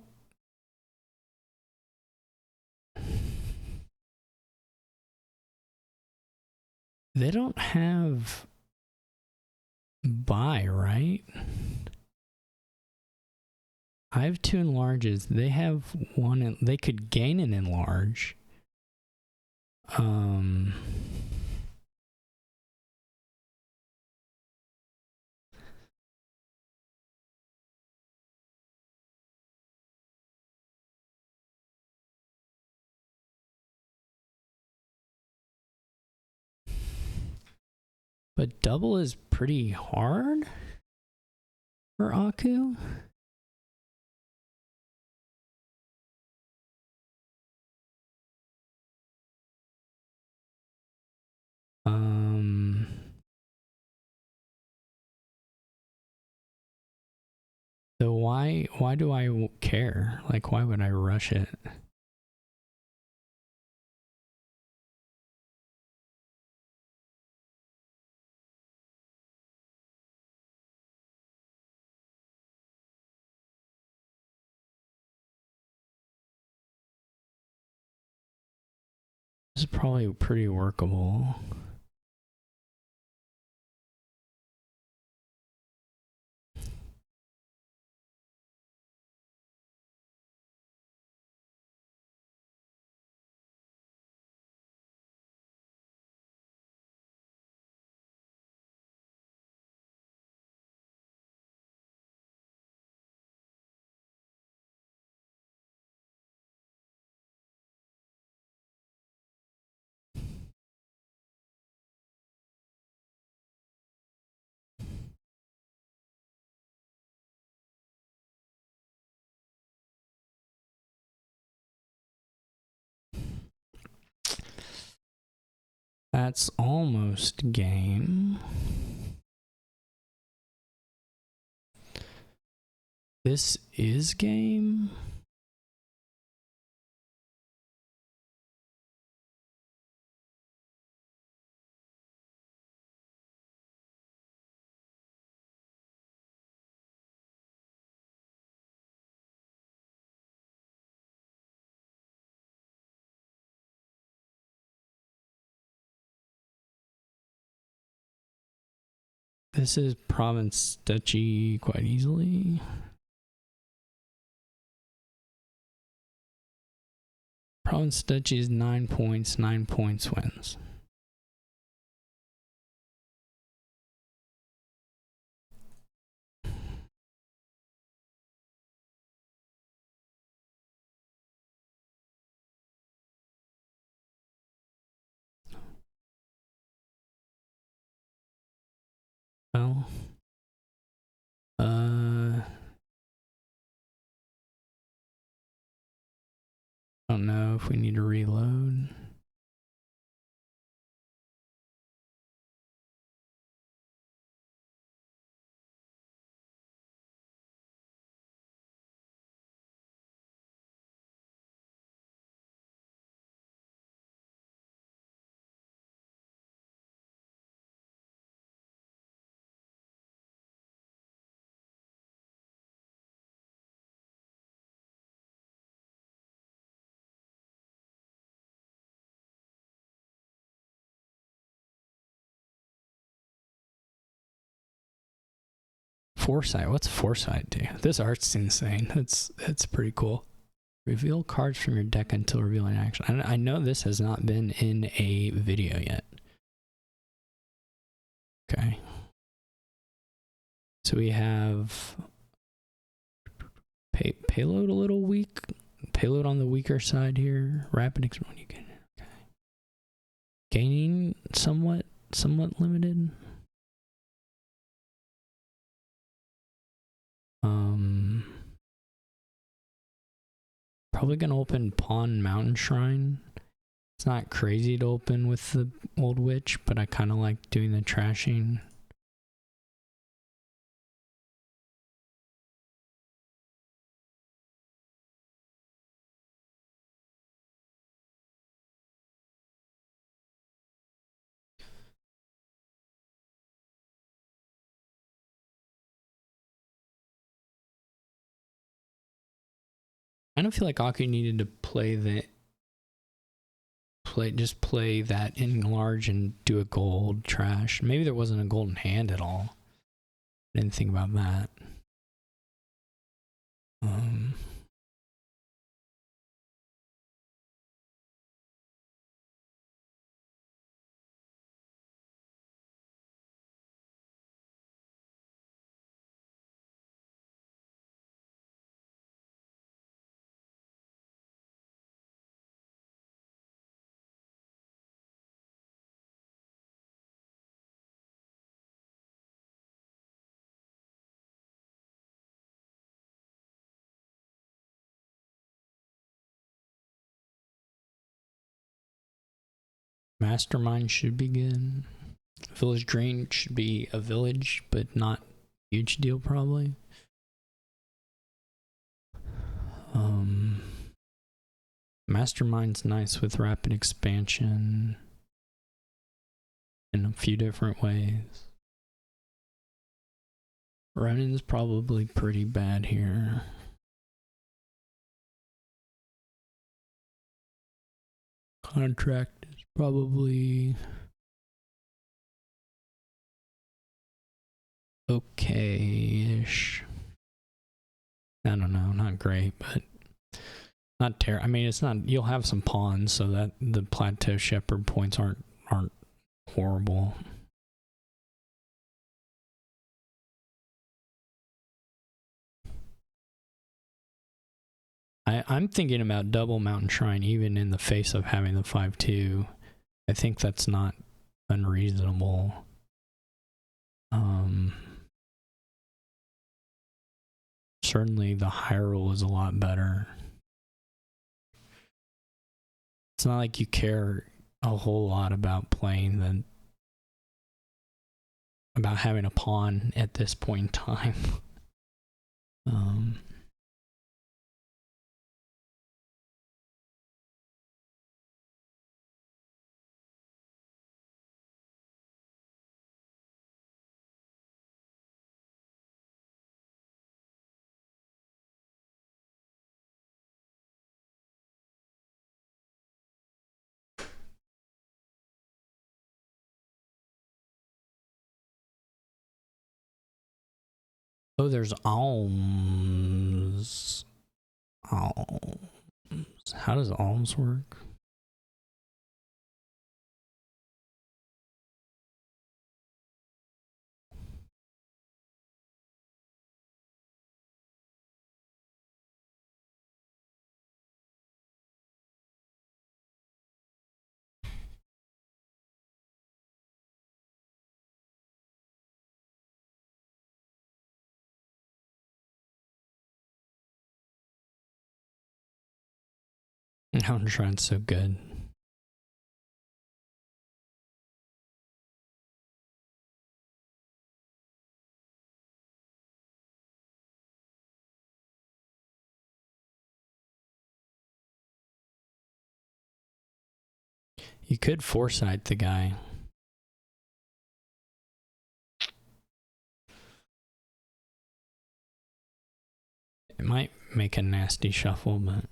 They don't have buy, right? I have 2 enlarges. They have 1. They could gain an enlarge. But double is pretty hard for Aku. So why do I care? Like, why would I rush it? This is probably pretty workable. That's almost game. This is game. This is province duchy quite easily. Province duchy is 9 points, 9 points wins. Well, I don't know if we need to reload. Foresight. What's foresight do? This art's insane. That's pretty cool. Reveal cards from your deck until revealing action. I know this has not been in a video yet. Okay. So we have payload a little weak. Payload on the weaker side here. Rapid experiment. You can. Okay. Gaining somewhat limited. Probably gonna open Pawn Mountain Shrine. It's not crazy to open with the Old Witch, but I kind of like doing the trashing. I don't feel like Aku needed to play that in large and do a gold trash. Maybe there wasn't a golden hand at all. I didn't think about that. Mastermind should be good. Village Drain should be a village, but not a huge deal probably. Mastermind's nice with rapid expansion in a few different ways. Ronin's probably pretty bad here. Contract is probably okay-ish. I don't know, not great, but not terrible. I mean, it's not. You'll have some pawns, so that the plateau shepherd points aren't horrible. I'm thinking about double Mountain Shrine, even in the face of having the 5/2. I think that's not unreasonable. Certainly, the Hyrule is a lot better. It's not like you care a whole lot about playing about having a pawn at this point in time. Oh, there's alms. Alms. How does alms work? Mountain Shrine's so good. You could foresight the guy. It might make a nasty shuffle, but...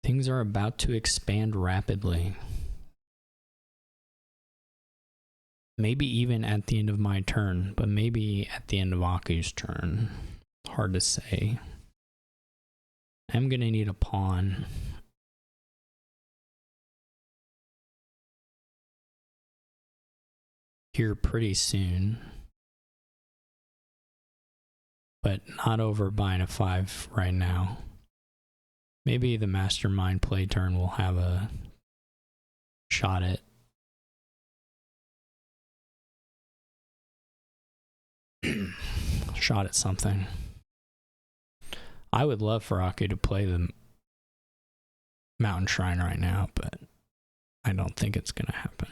Things are about to expand rapidly. Maybe even at the end of my turn, but maybe at the end of Aku's turn. Hard to say. I'm gonna need a pawn. Here pretty soon. But not over buying a 5 right now. Maybe the Mastermind play turn will have a shot at something. I would love for Aku to play the Mountain Shrine right now, but I don't think it's gonna happen.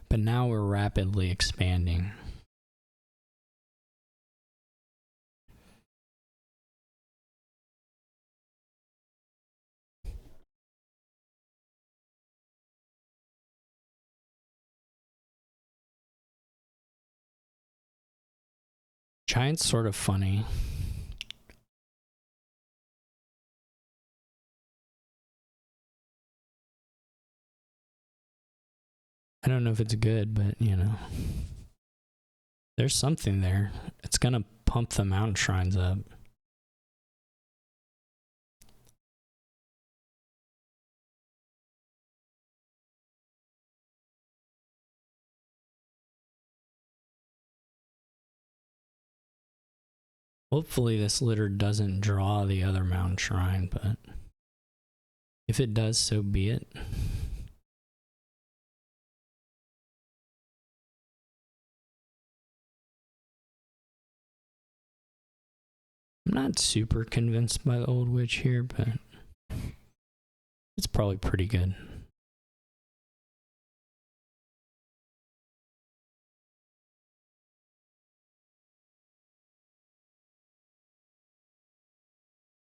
But now we're rapidly expanding. Giant's sort of funny. I don't know if it's good, but you know, there's something there. It's gonna pump the mountain shrines up. Hopefully this litter doesn't draw the other mountain shrine, but if it does, so be it. I'm not super convinced by the old witch here, but it's probably pretty good.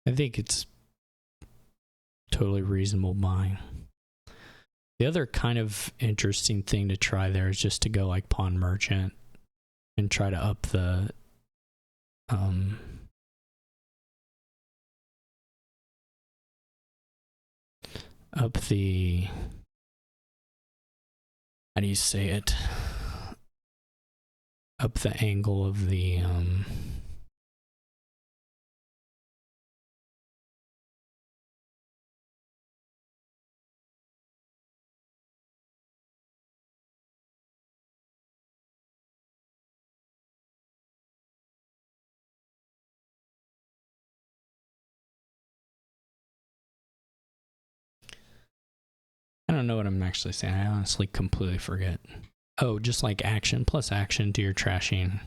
I think it's totally reasonable buying. The other kind of interesting thing to try there is just to go like pawn merchant and try to up the how do you say it? Up the angle of the I don't know what I'm actually saying. I honestly completely forget. Oh, just like action plus action to your trashing.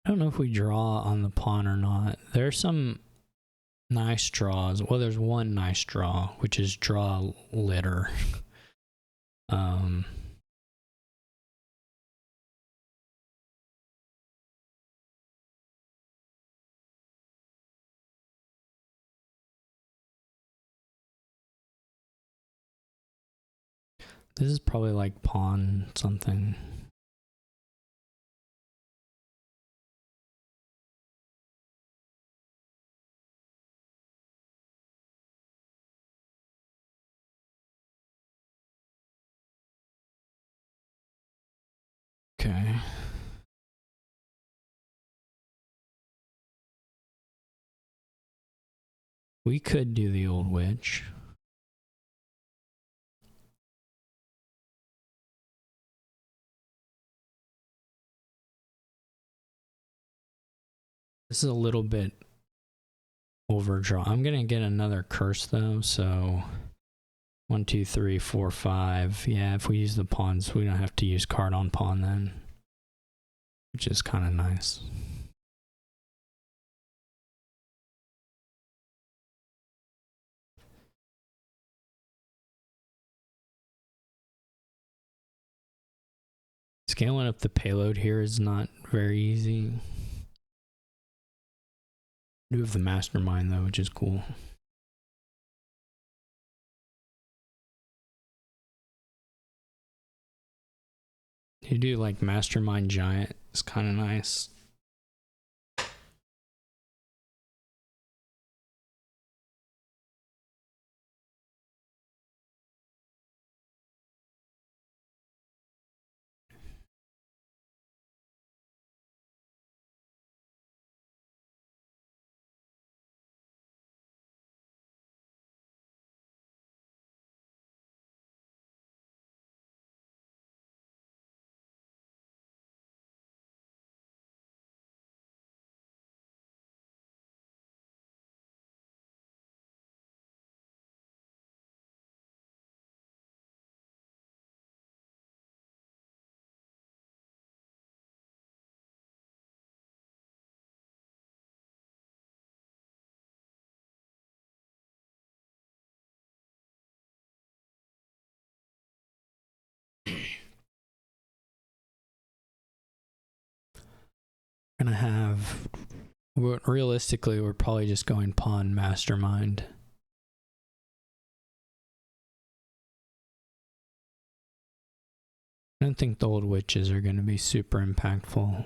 I don't know if we draw on the pawn or not. There's some nice draws. Well, there's one nice draw, which is draw litter. This is probably like pawn something. Okay. We could do the old witch. This is a little bit overdraw. I'm gonna get another curse though, so 1, 2, 3, 4, 5. Yeah, if we use the pawns, we don't have to use card on pawn then, which is kind of nice. Scaling up the payload here is not very easy. We do have the mastermind though, which is cool. You do like mastermind giant, it's kind of nice. gonna have, realistically, we're probably just going pawn mastermind. I don't think the old witches are gonna be super impactful.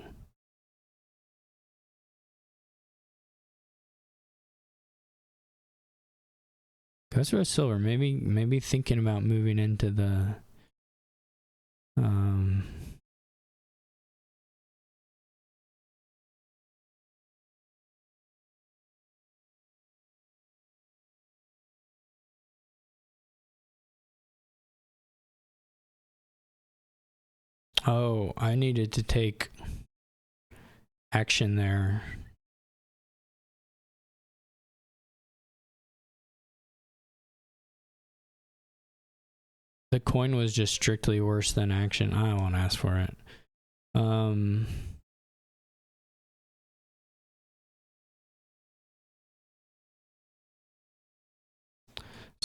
Ghost Rose Silver, maybe thinking about moving into the oh, I needed to take action there. The coin was just strictly worse than action. I won't ask for it. As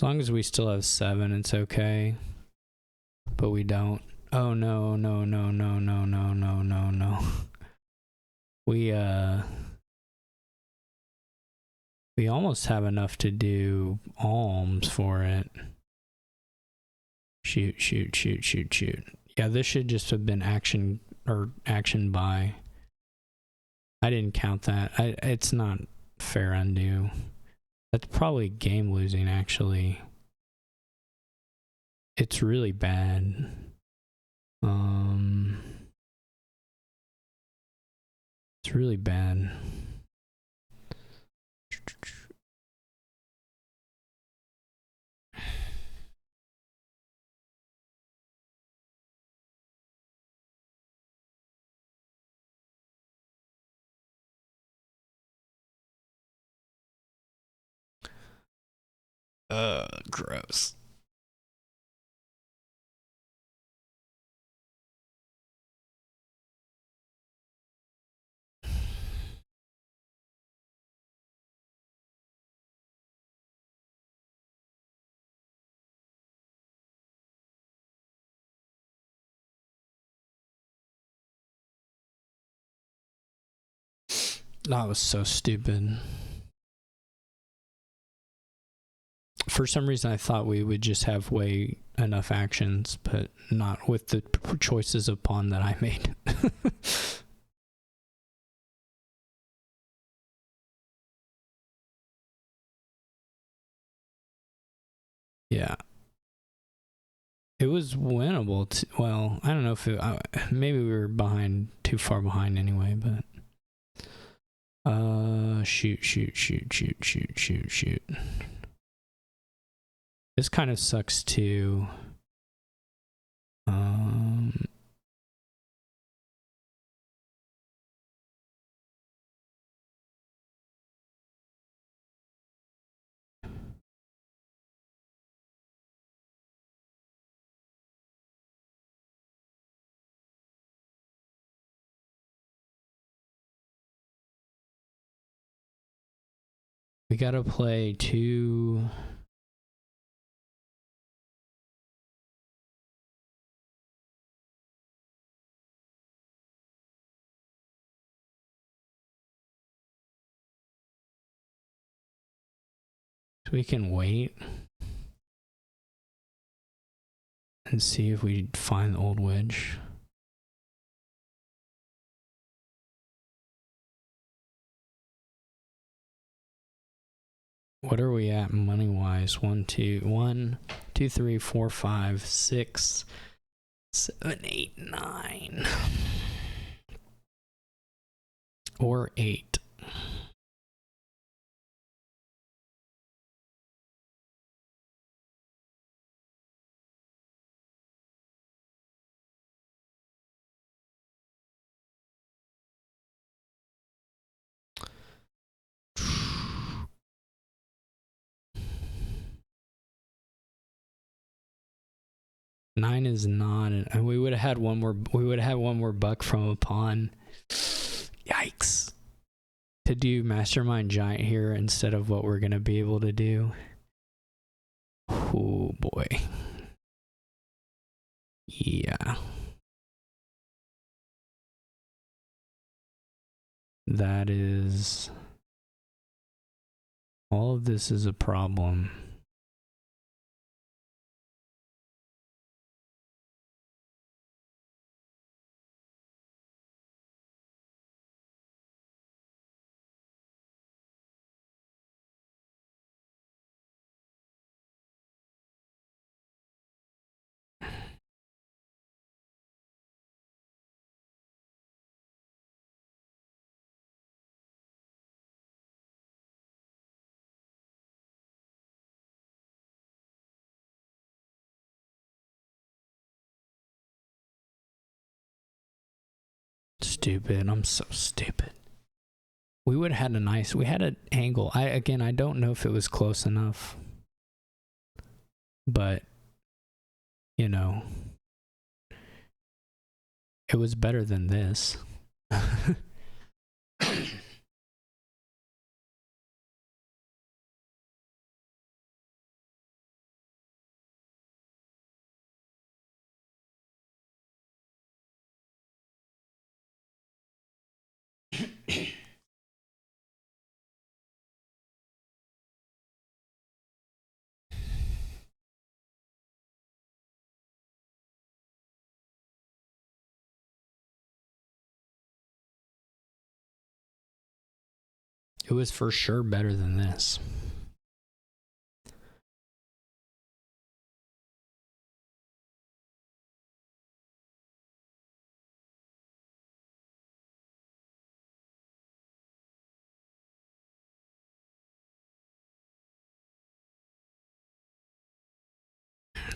long as we still have 7, it's okay. But we don't. Oh no, no, no, no, no, no, no, no, no. We almost have enough to do alms for it. Shoot, shoot, shoot, shoot, shoot. Yeah, this should just have been action or action buy. I didn't count that. It's not fair undo. That's probably game losing, actually. It's really bad. It's really bad. Gross. That was so stupid. For some reason, I thought we would just have way enough actions, but not with the choices of pawn that I made. Yeah. It was winnable. Well, I don't know if it, maybe we were too far behind anyway, but shoot. This kind of sucks too. We gotta play 2. So we can wait and see if we find the old wedge. What are we at money wise? 1, 2, 3, 4, 5, 6, 7, 8, 9. Or 8. Nine is not, and we would have had one more. We would have had one more buck from a pawn. Yikes! To do Mastermind Giant here instead of what we're gonna be able to do. Oh boy. Yeah. that is... all of this is a problem. Stupid. I'm so stupid. We would have had a nice... we had an angle. I don't know if it was close enough. But, you know, it was better than this. It was for sure better than this.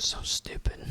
So stupid.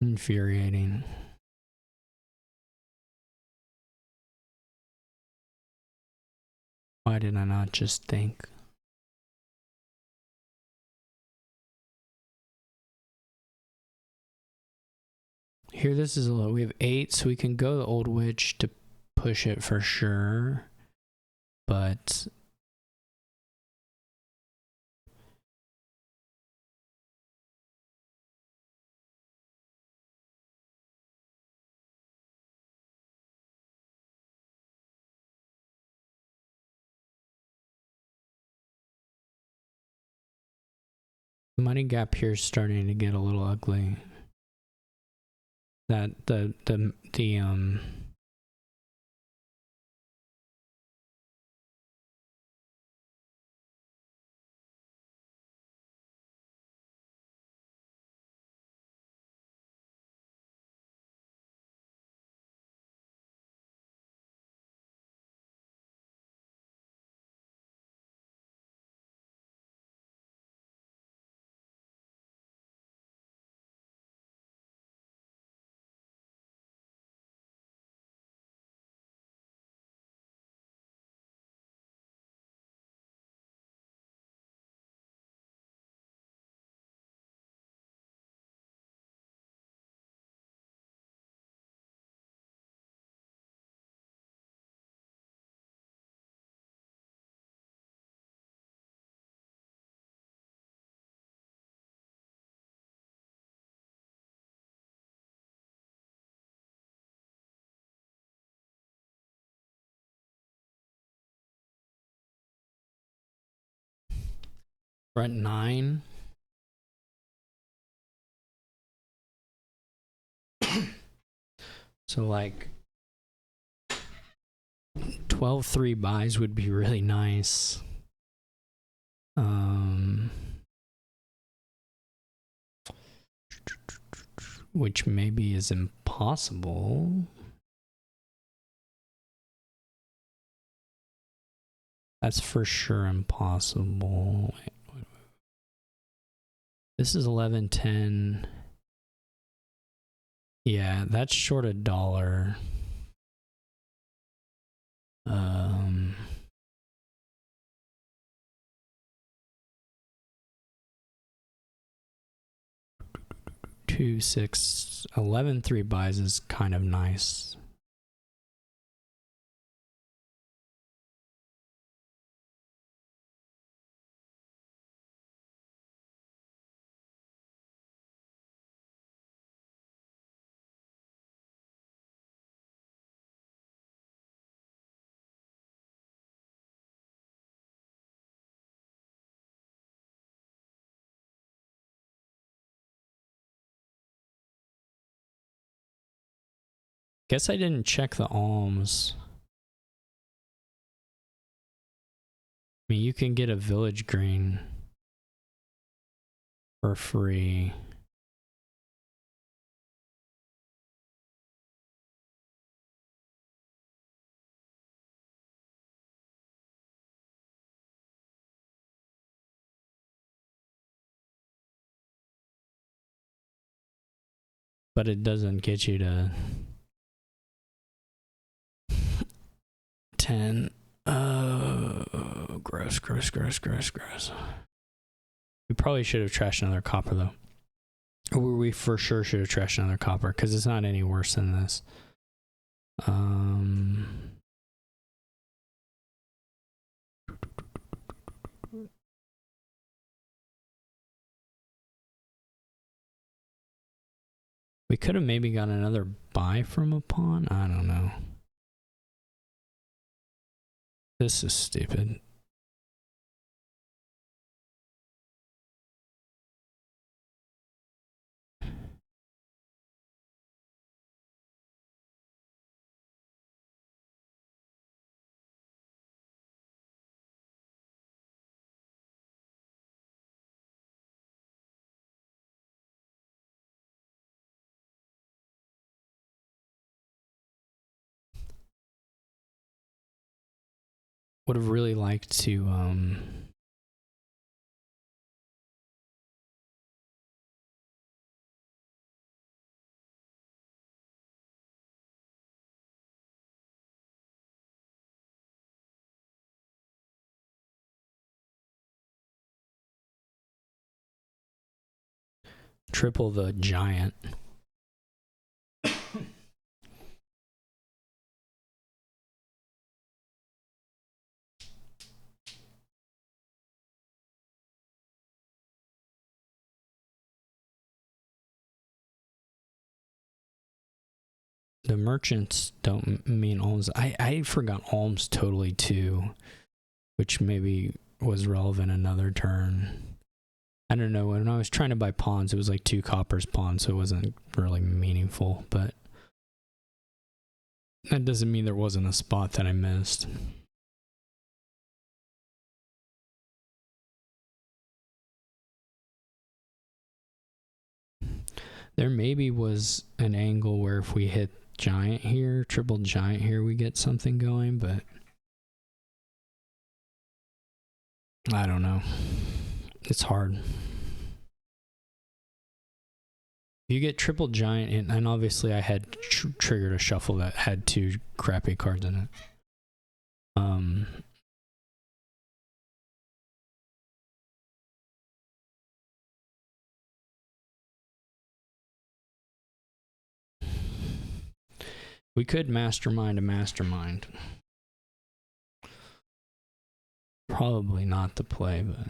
Infuriating. Why did I not just think? Here, this is a low. We have 8, so we can go the old witch to push it for sure. But money gap here is starting to get a little ugly. That the we're at 9. So like 12 3 buys would be really nice. Which maybe is impossible. That's for sure impossible. Wait, This is 11.10. Yeah, that's short $1. Two, 6, 11, 3 buys is kind of nice. Guess I didn't check the alms. I mean, you can get a village green for free. But it doesn't get you to 10. Gross. We probably should have trashed another copper, though. Or we for sure should have trashed another copper, because it's not any worse than this. We could have maybe got another buy from a pawn. I don't know. This is stupid. Would have really liked to triple the giant. The merchants don't mean alms. I forgot alms totally too, which maybe was relevant another turn. I don't know. When I was trying to buy pawns, it was like 2 coppers pawns, so it wasn't really meaningful, but that doesn't mean there wasn't a spot that I missed. There maybe was an angle where if we hit giant here, triple giant here, we get something going, but I don't know. It's hard. You get triple giant, and obviously I had triggered a shuffle that had 2 crappy cards in it. We could mastermind a mastermind. Probably not the play, but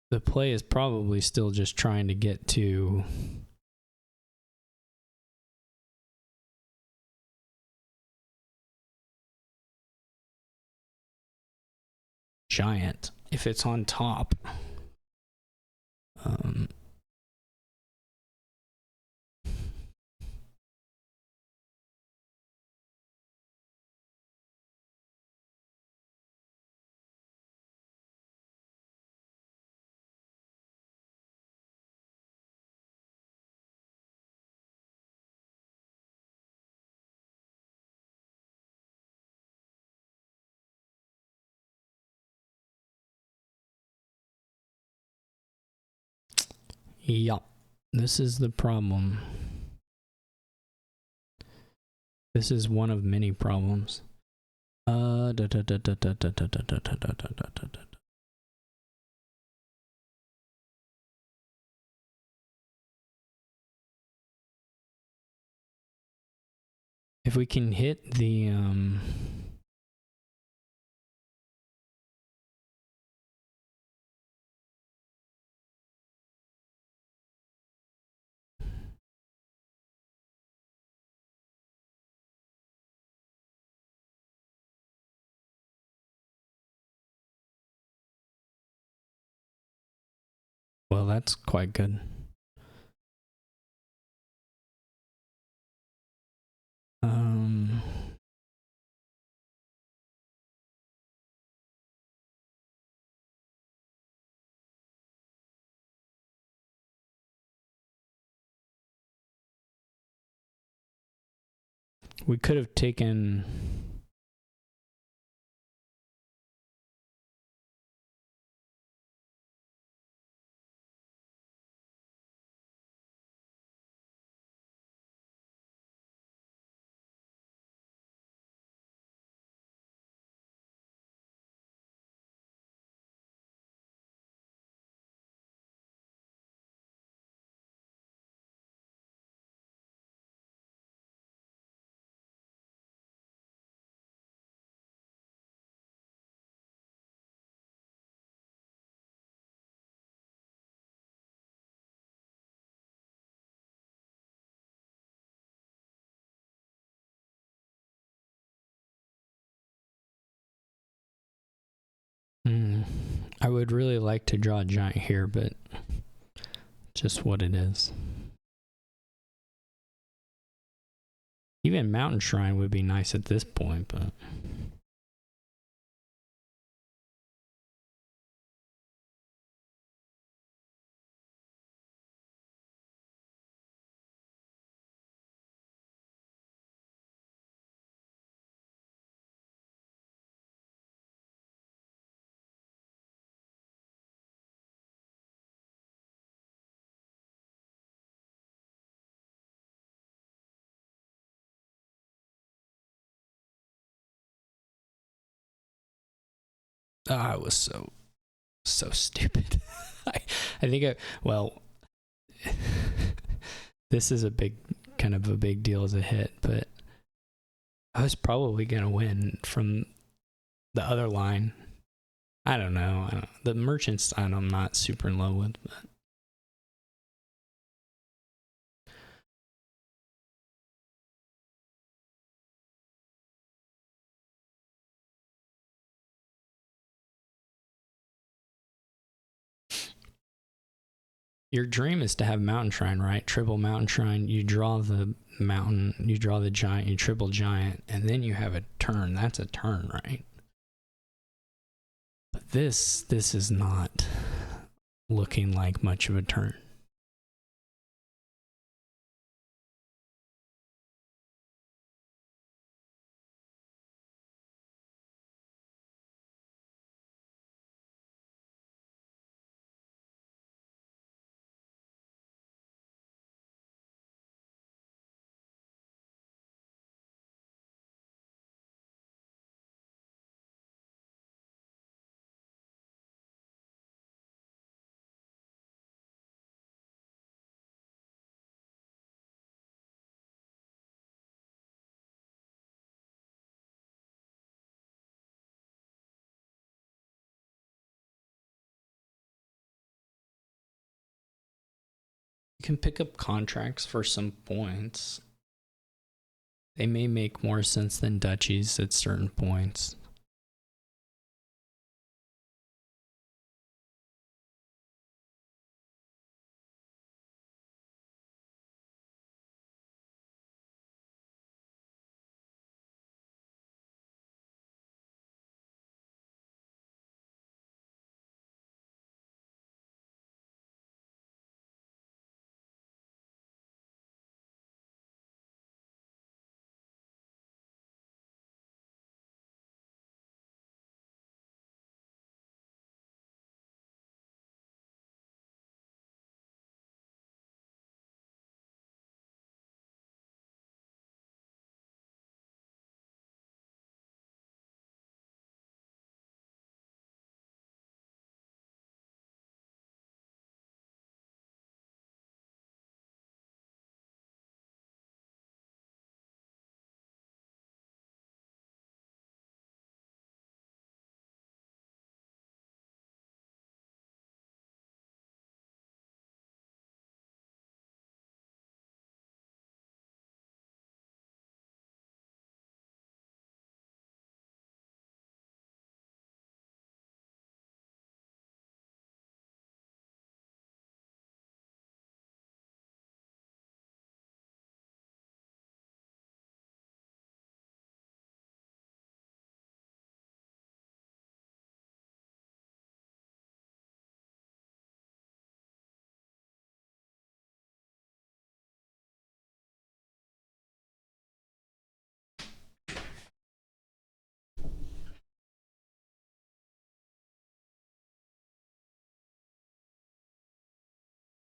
the play is probably still just trying to get to giant if it's on top. Yup. This is the problem. This is one of many problems. If we can hit the well, that's quite good. We could have taken I would really like to draw a giant here, but just what it is. Even Mountain Shrine would be nice at this point, but it was so stupid. I think this is a big deal as a hit, but I was probably gonna win from the other line. I don't know. The merchants I'm not super in love with, but your dream is to have Mountain Shrine, right? Triple Mountain Shrine. You draw the mountain, you draw the giant, you triple giant, and then you have a turn. That's a turn, right? But this is not looking like much of a turn. You can pick up contracts for some points. They may make more sense than duchies at certain points.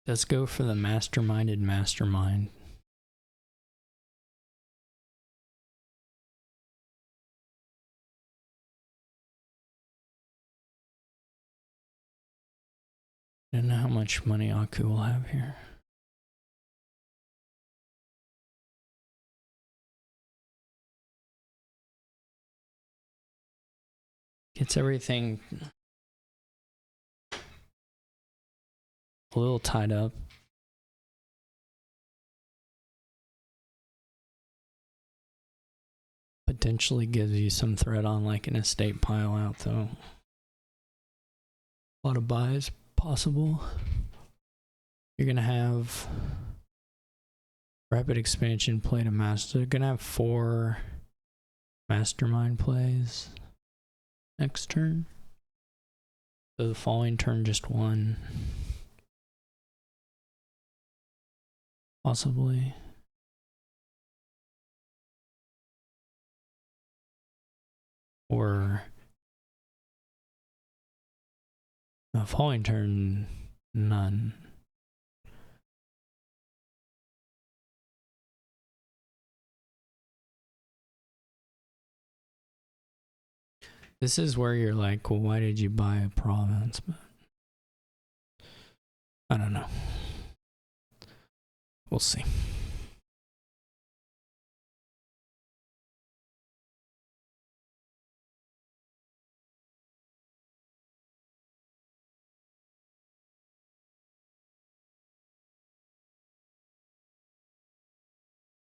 Let's go for the masterminded mastermind. I don't know how much money Aku will have here. Gets everything a little tied up. Potentially gives you some threat on like an estate pile out though. A lot of buys possible. You're gonna have rapid expansion play to master. You're gonna have 4 mastermind plays next turn. So the following turn just 1. Possibly. Or the following turn, none. This is where you're like, well, why did you buy a province? But I don't know. We'll see.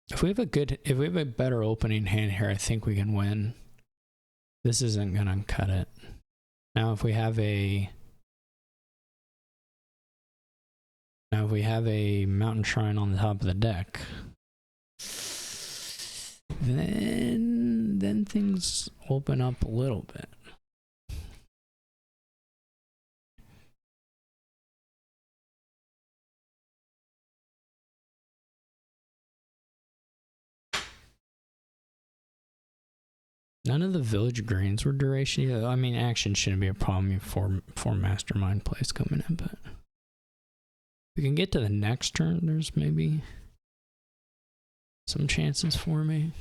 If we have a better opening hand here, I think we can win. This isn't gonna cut it. Now if we have a mountain shrine on the top of the deck, then things open up a little bit. None of the village greens were duration. Yeah, I mean, action shouldn't be a problem for mastermind plays coming in, but we can get to the next turn. There's maybe some chances for me.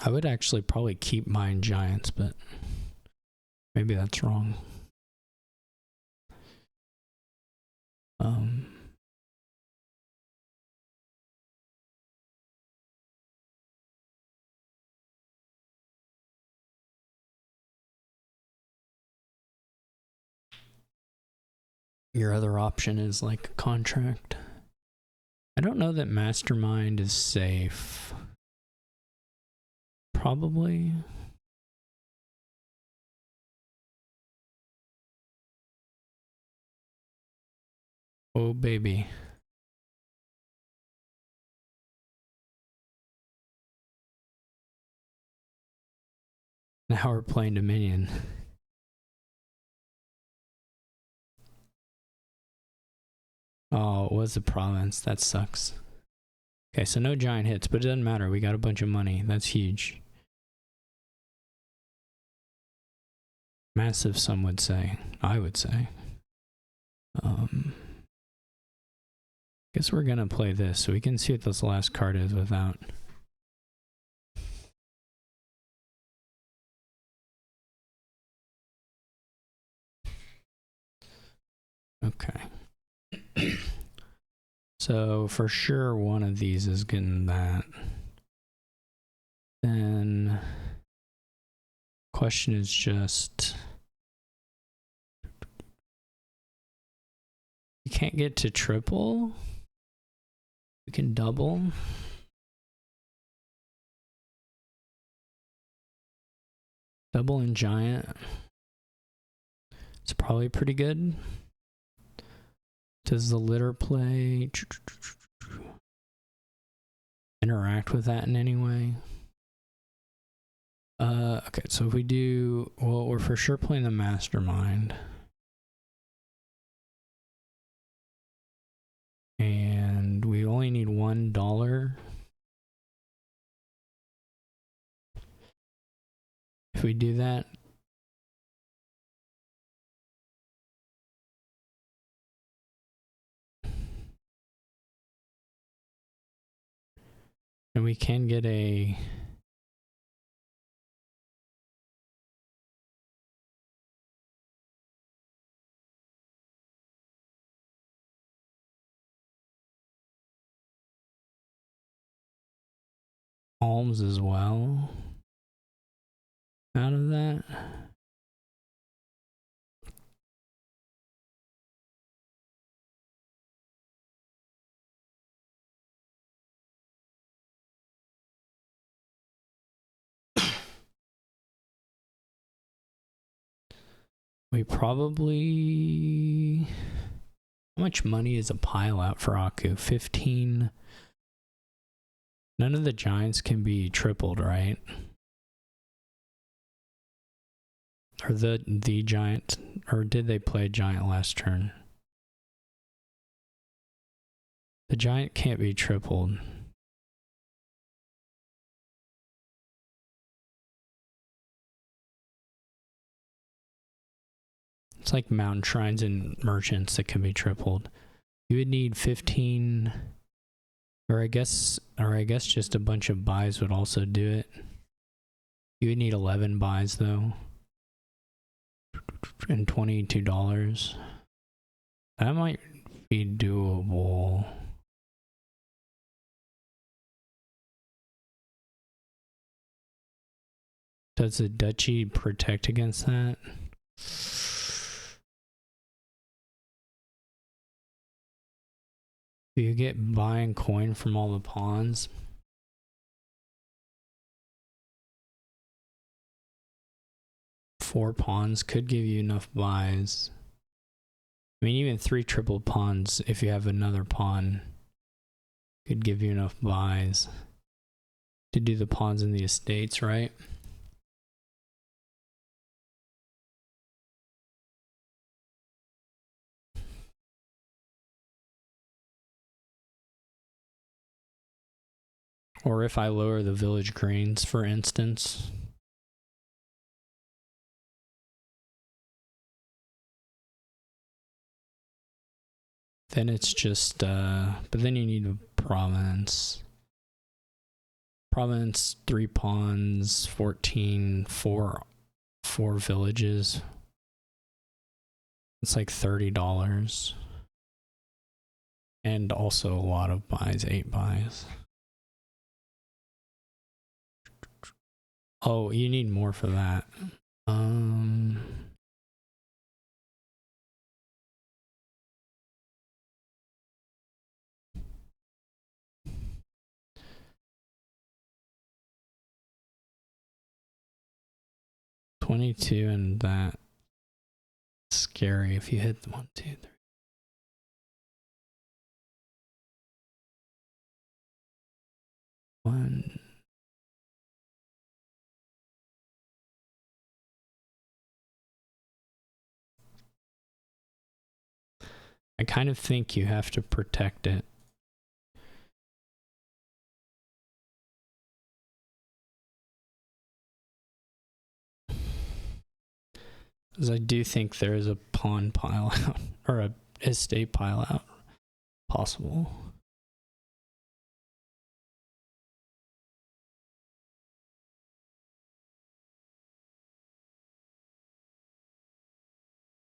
I would actually probably keep mine giants, but maybe that's wrong. Your other option is like a contract. I don't know that mastermind is safe. Probably. Oh, baby. Now we're playing Dominion. Oh, it was a province. That sucks. Okay, so no giant hits, but it doesn't matter. We got a bunch of money. That's huge. Massive, some would say. I would say. Guess we're gonna play this so we can see what this last card is without. Okay. So for sure one of these is getting that. Then question is just you can't get to triple. We can double. Double and giant. It's probably pretty good. Does the litter play interact with that in any way? Okay, so if we do, well, we're for sure playing the mastermind. And we only need $1. If we do that, and we can get a alms as well out of that. We probably... How much money is a pile out for Aku? 15. None of the giants can be tripled, right? Or the giant, or did they play a giant last turn? The giant can't be tripled. It's like mountain shrines and merchants that can be tripled. You would need 15, or I guess just a bunch of buys would also do it. You would need 11 buys though, and $22. That might be doable. Does the duchy protect against that? Do you get buying coin from all the pawns? Four pawns could give you enough buys. I mean, even 3 triple pawns, if you have another pawn, could give you enough buys to do the pawns in the estates, right? Or if I lower the village greens, for instance. Then it's just, but then you need a province. Province, 3 pawns, 14, 4 villages. It's like $30. And also a lot of buys, 8 buys. Oh, you need more for that. 22 and that. Scary if you hit the 1, 2, 3. One. I kind of think you have to protect it. Because I do think there is a pawn pile out, or a estate pile out possible.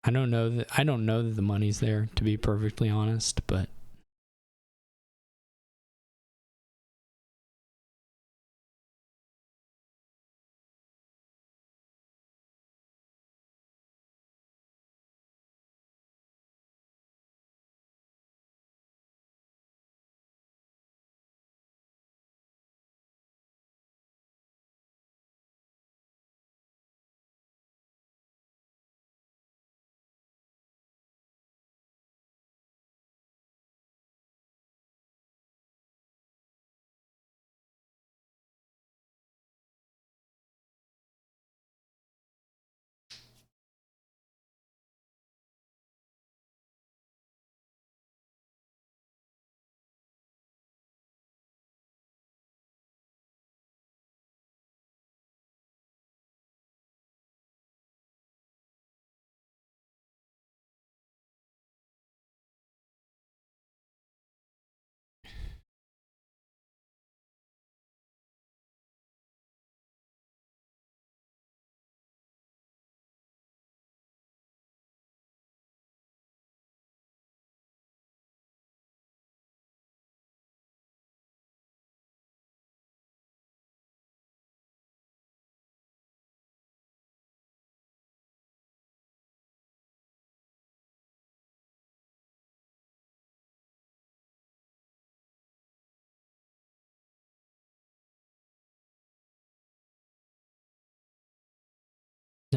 I don't know that the money's there, to be perfectly honest, but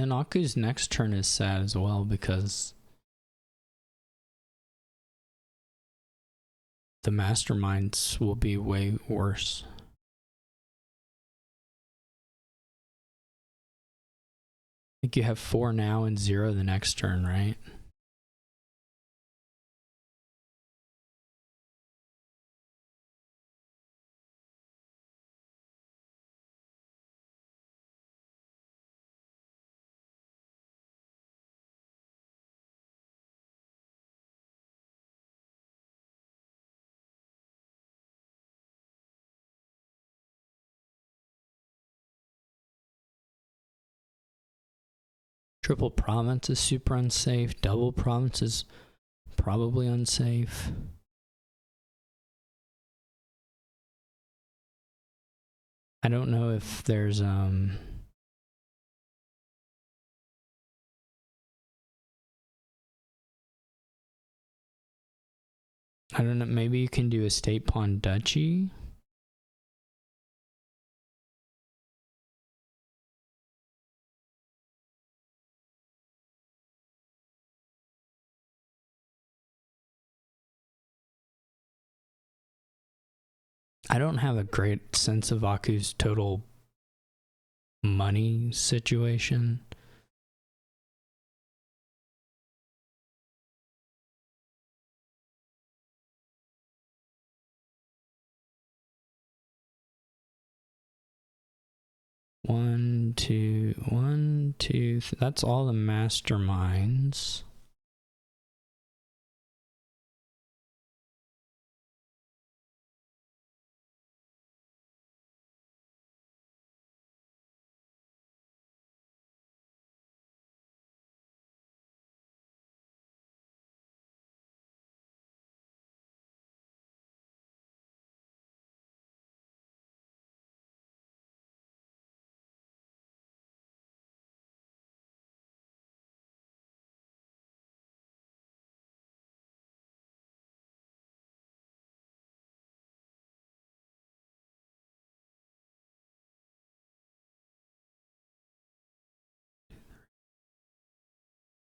then Aku's next turn is sad as well because the masterminds will be way worse. I think you have 4 now and 0 the next turn, right? Triple province is super unsafe. Double province is probably unsafe. I don't know if there's I don't know, maybe you can do a state pawn duchy. I don't have a great sense of Aku's total money situation. One, two, that's all the masterminds.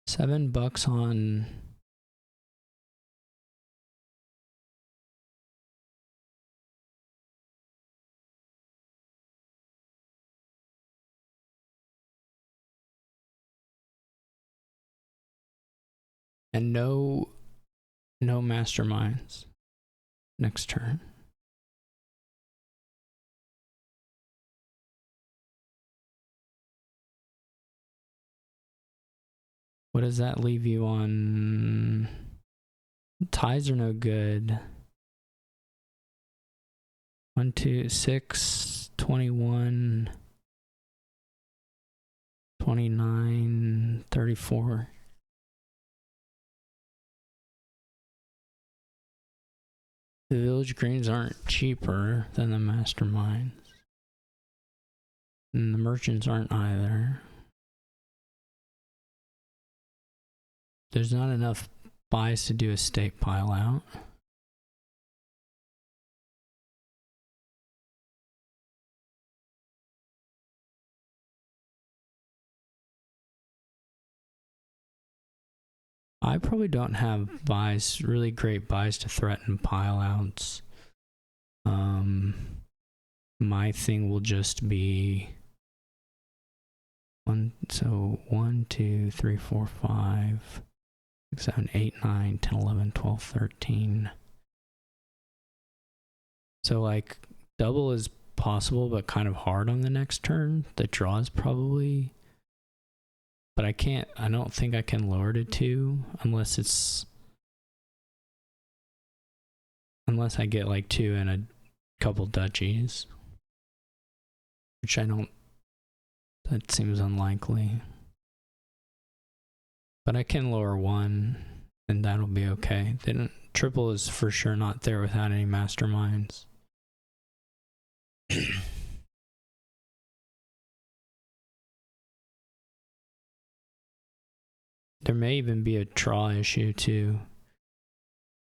$7 on and no masterminds next turn. What does that leave you on? Ties are no good. 1, 2, 6, 21, 29, 34. The village greens aren't cheaper than the masterminds. And the merchants aren't either. There's not enough buys to do a state pile out. I probably don't have buys, really great buys to threaten pile outs. My thing will just be 1, 2, 3, 4, 5, 6, 7, 8, 9, 10, 11, 12, 13. So like double is possible, but kind of hard on the next turn. The draw is probably, but I don't think I can lower to 2 unless I get like 2 and a couple duchies, which that seems unlikely. But I can lower 1 and that'll be okay. Triple is for sure not there without any masterminds. There may even be a draw issue too.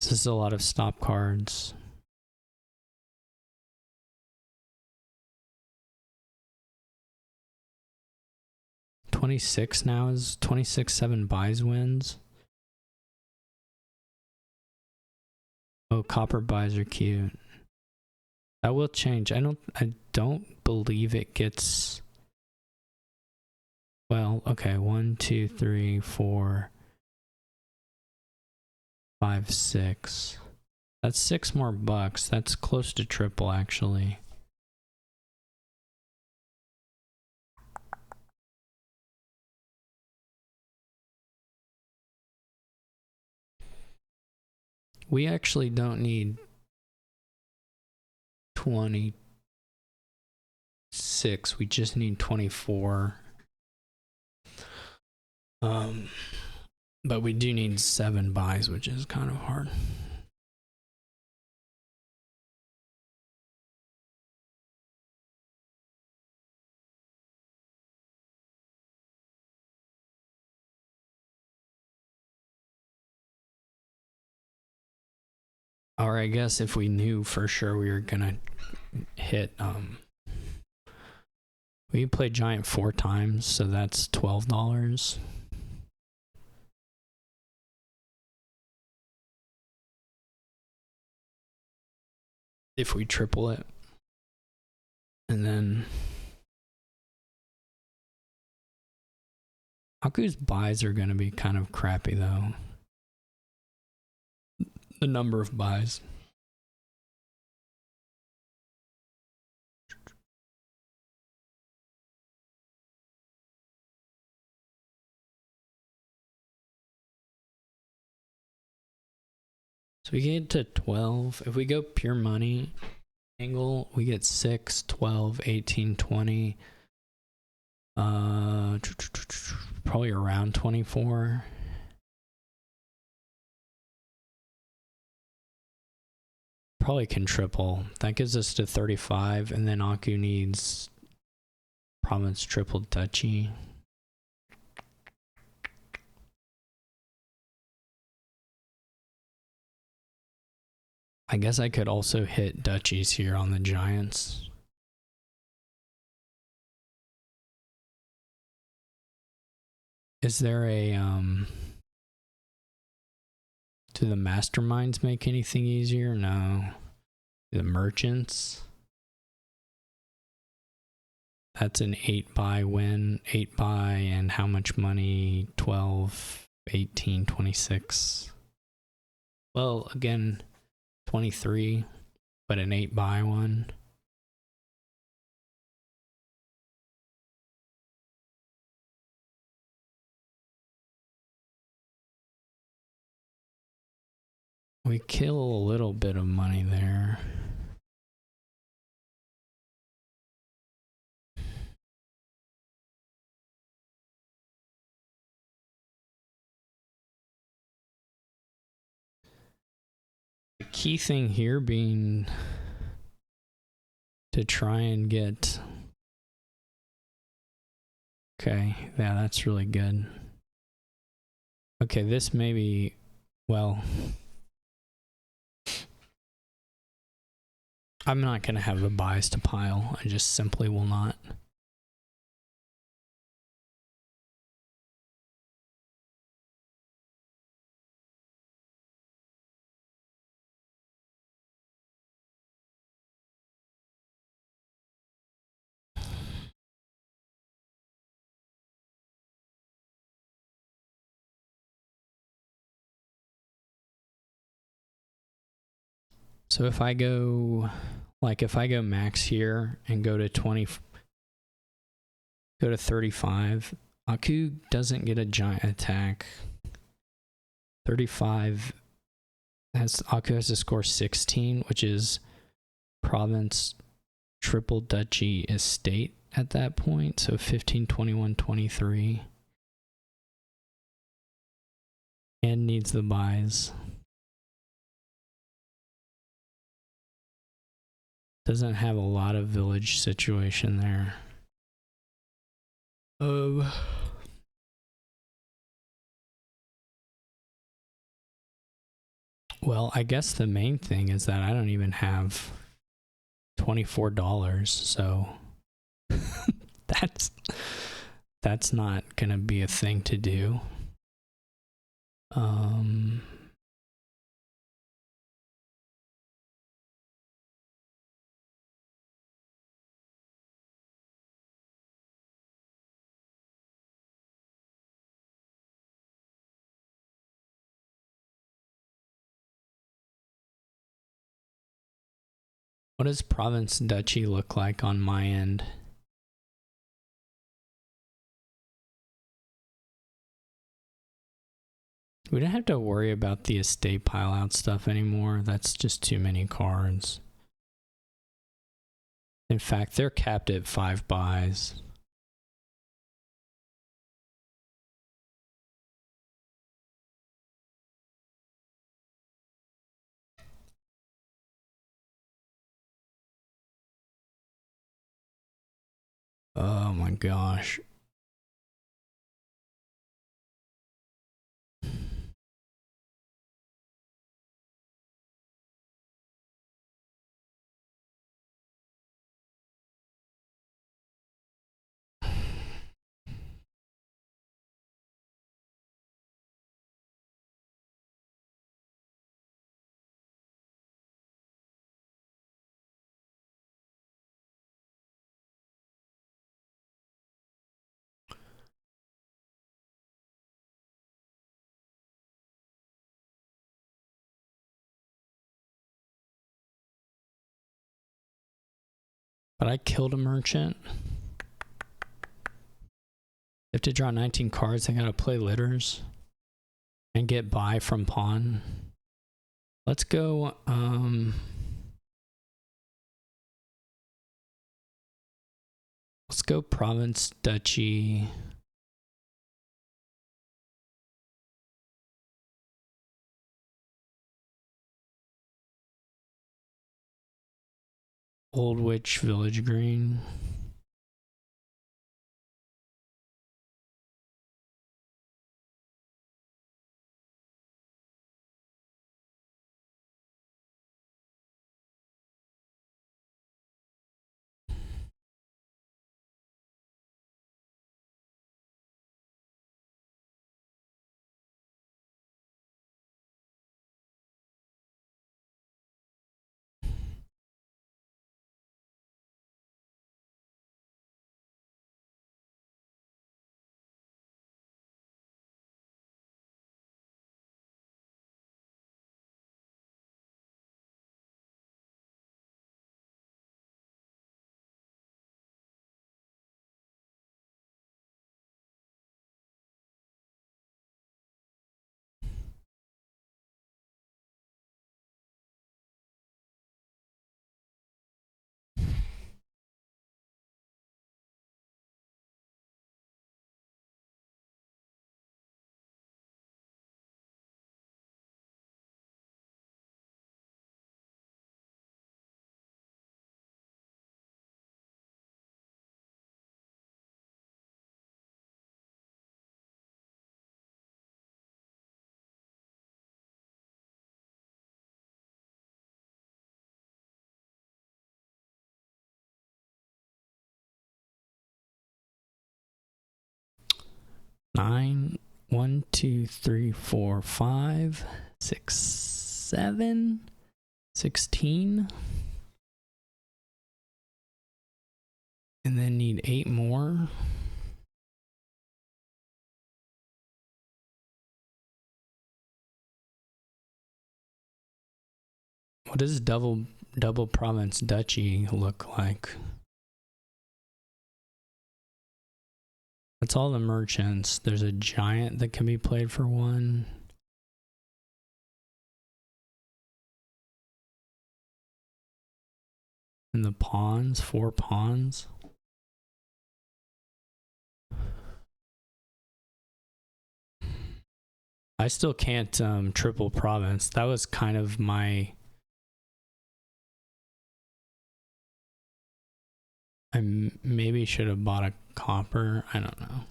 This is a lot of stop cards. 26 now is 26 7 buys wins. Oh, copper buys are cute. That will change. I don't believe it gets. Well, okay, 1, 2, 3, 4, 5, 6. That's 6 more bucks. That's close to triple, actually. We actually don't need 26. We just need 24. But we do need 7 buys, which is kind of hard. Or I guess if we knew for sure we were gonna hit, we play giant 4 times, so that's $12. If we triple it. And then Aku's buys are gonna be kind of crappy though. The number of buys. So we get to 12. If we go pure money angle, we get 6, 12, 18, 20. Probably around 24. Probably can triple. That gives us to 35, and then Aku needs province triple duchy. I guess I could also hit duchies here on the giants. Is there a do the masterminds make anything easier? No. The merchants. That's an 8 buy win. 8 buy and how much money? 12, 18, 26. Well, again, 23, but an 8 buy one. We kill a little bit of money there. The key thing here being to try and get... Okay, yeah, that's really good. Okay, this may be... Well... I'm not going to have the buys to pile. I just simply will not. So if I go... Like if I go max here and go to 20, go to 35, Aku doesn't get a giant attack. 35 has Aku has to score 16, which is province triple duchy estate at that point. So 15, 21, 23. And needs the buys. Doesn't have a lot of village situation there. Well, I guess the main thing is that I don't even have $24, so that's that's not gonna be a thing to do. What does province duchy look like on my end? We don't have to worry about the estate pile out stuff anymore. That's just too many cards. In fact, they're capped at 5 buys. Oh my gosh. But I killed a merchant. They have to draw 19 cards. I gotta play litters and get by from pawn. Let's go. Let's go province duchy. Old Witch Village Green. Nine, 1, 2, 3, 4, 5, 6, 7, 16. And then need 8 more. What does double province duchy look like? That's all the merchants. There's a giant that can be played for 1. And the pawns, 4 pawns. I still can't triple province. That was kind of my... I maybe should have bought a copper. I don't know.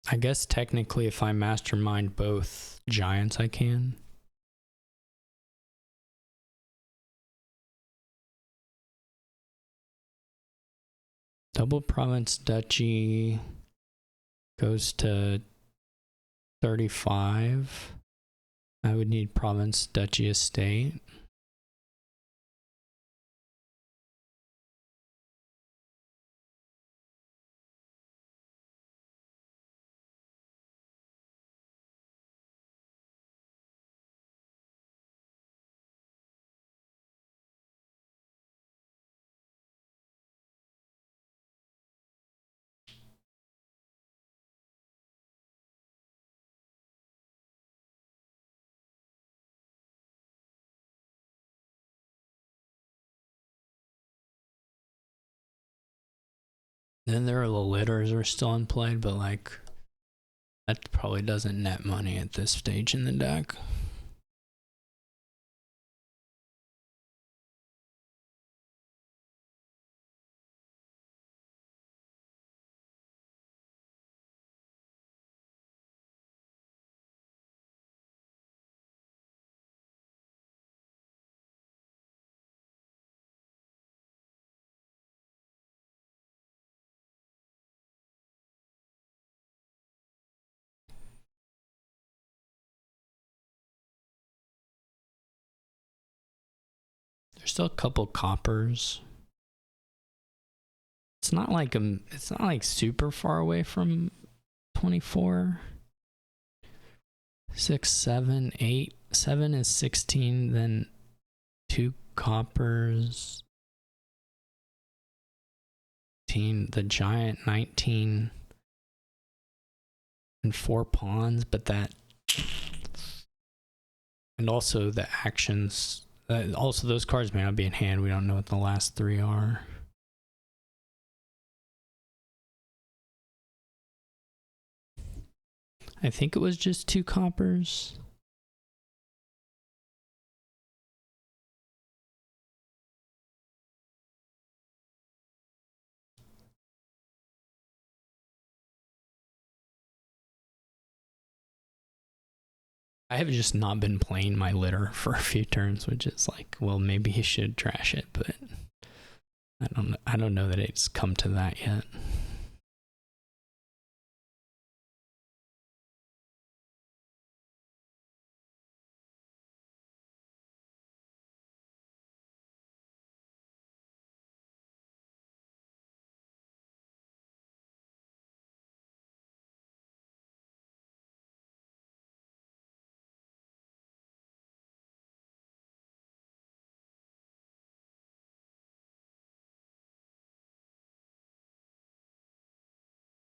I guess technically if I mastermind both giants, I can. Double province duchy goes to 35. I would need province duchy estate. Then there are the litters are still unplayed, but like that probably doesn't net money at this stage in the deck. There's still a couple coppers. It's not like super far away from 24. 6, 7, 8. 7 is 16, then 2 coppers. The giant 19 and 4 pawns, but that, and also the actions, also those cards may not be in hand. We don't know what the last 3 are. I think it was just 2 coppers. I have just not been playing my litter for a few turns, which is like, well, maybe he should trash it, but I don't know that it's come to that yet.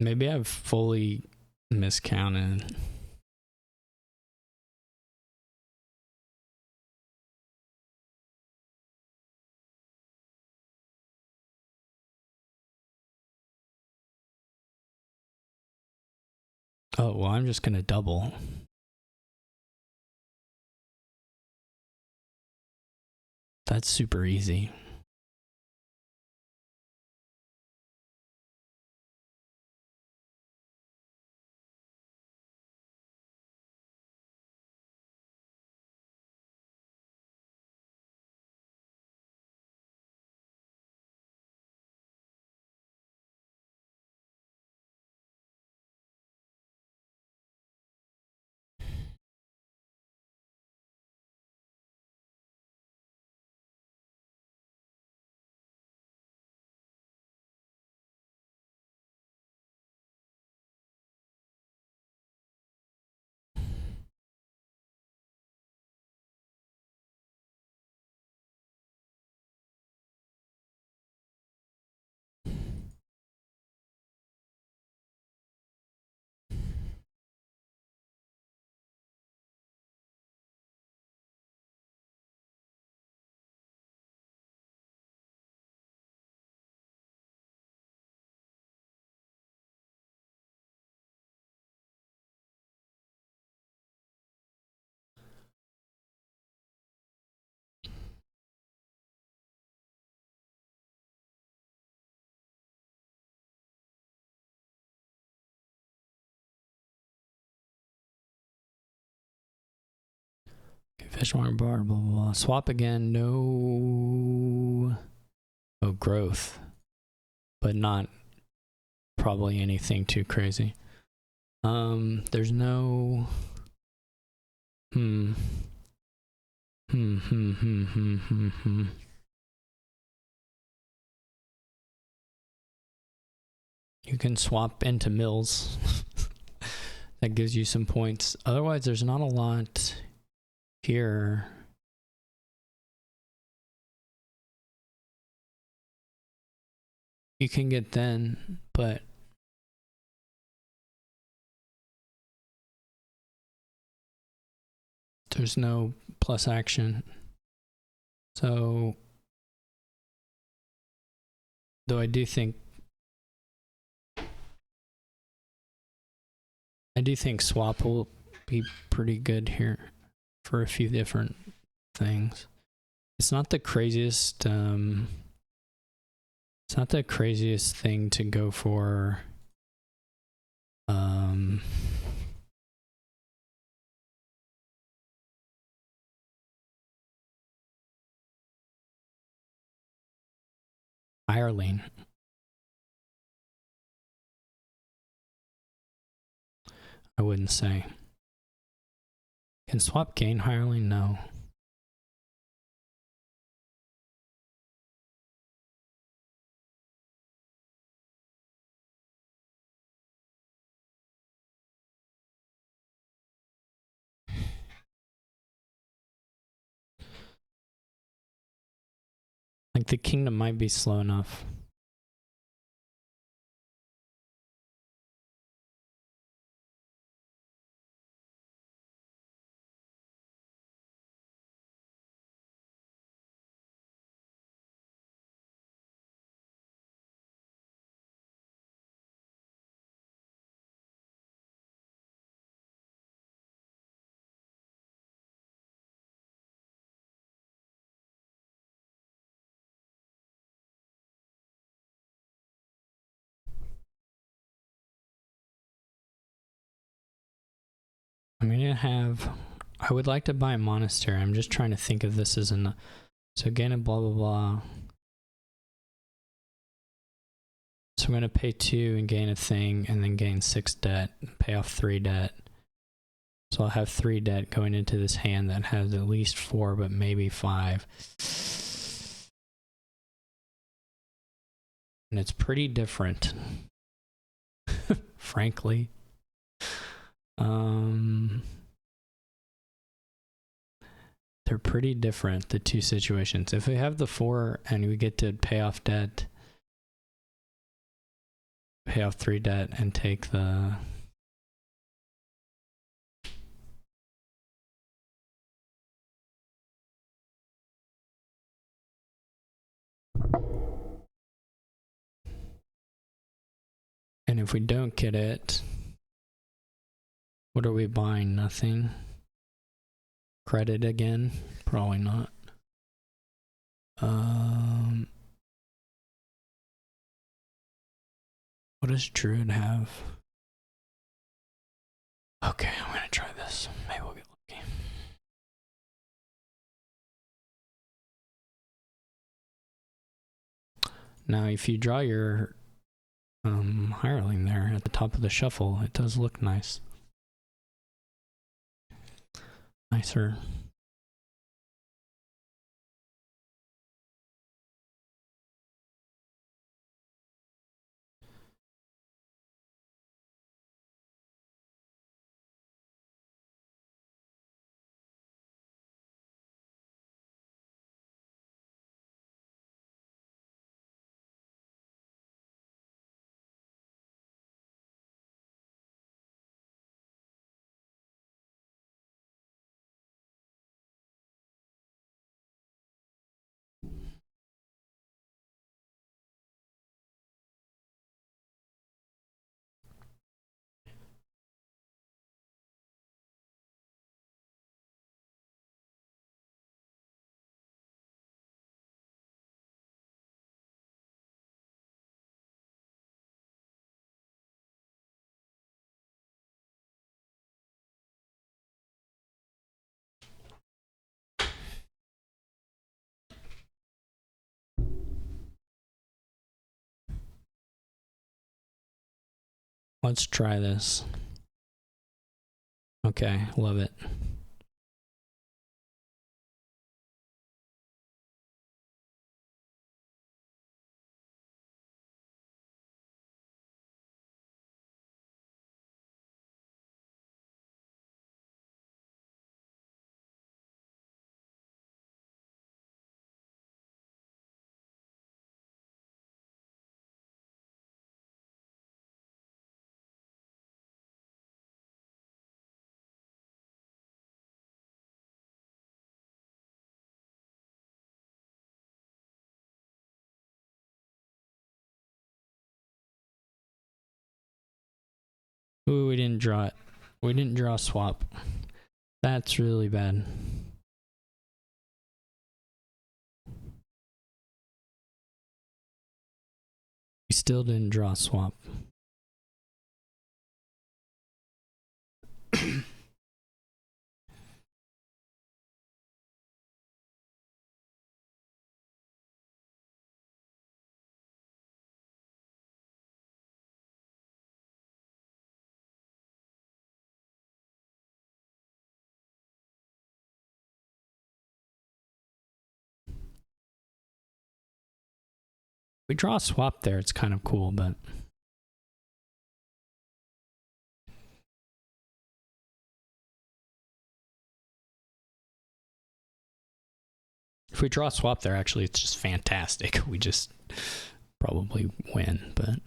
Maybe I've fully miscounted. Oh, well, I'm just going to double. That's super easy. Fish water bar, blah, blah, blah. Swap again, no. Oh, growth. but not probably anything too crazy. There's no You can swap into mills. That gives you some points. Otherwise, there's not a lot here. You can get then, but there's no plus action. So, though I do think swap will be pretty good here for a few different things. It's not the craziest thing to go for hireling. I wouldn't say. Can swap gain hireling? No. Like the kingdom might be slow enough. I'm gonna have. I would like to buy a monastery. I'm just trying to think of this as an. So gain a blah blah blah. So I'm gonna pay 2 and gain a thing, and then gain 6 debt, pay off 3 debt. So I'll have 3 debt going into this hand that has at least 4, but maybe 5. And it's pretty different, frankly. They're pretty different, the two situations. If we have the 4 and we get to pay off debt, pay off 3 debt and take the and if we don't get it, what are we buying? Nothing. Credit again? Probably not. What does Druid have? Okay, I'm gonna try this. Maybe we'll get lucky. Now, if you draw your hireling there at the top of the shuffle, it does look nice. Nicer. Let's try this. Okay, love it. Ooh, we didn't draw it. We didn't draw swap. That's really bad. We still didn't draw swap. We draw a swap there, it's kind of cool, but if we draw a swap there, actually, it's just fantastic. We just probably win, but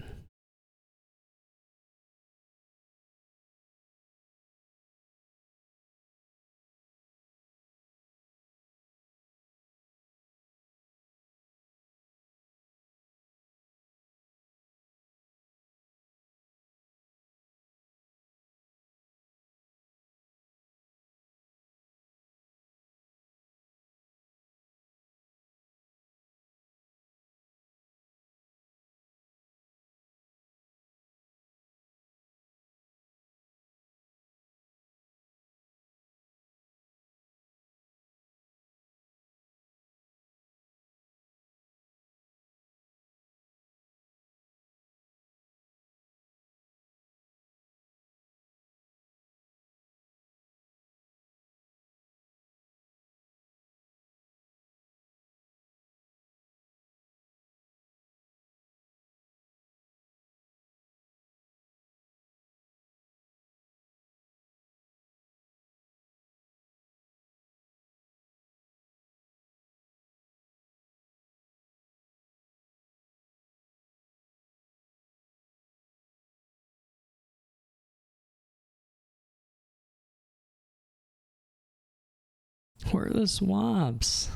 where are the swaps?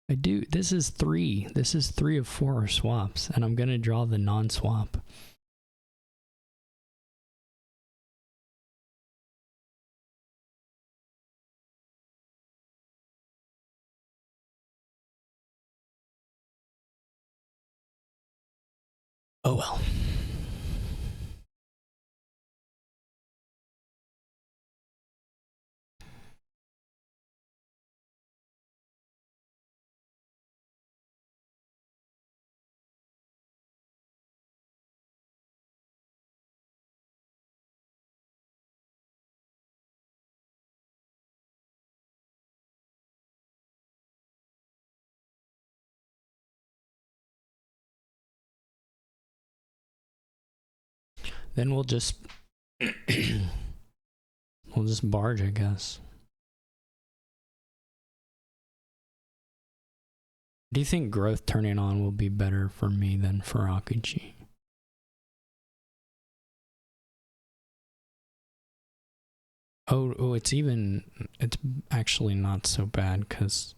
I do. This is 3. This is 3 of 4 swaps, and I'm going to draw the non-swap. Oh well. Then we'll just barge, I guess. Do you think growth turning on will be better for me than for Akuchi? Oh, it's actually not so bad because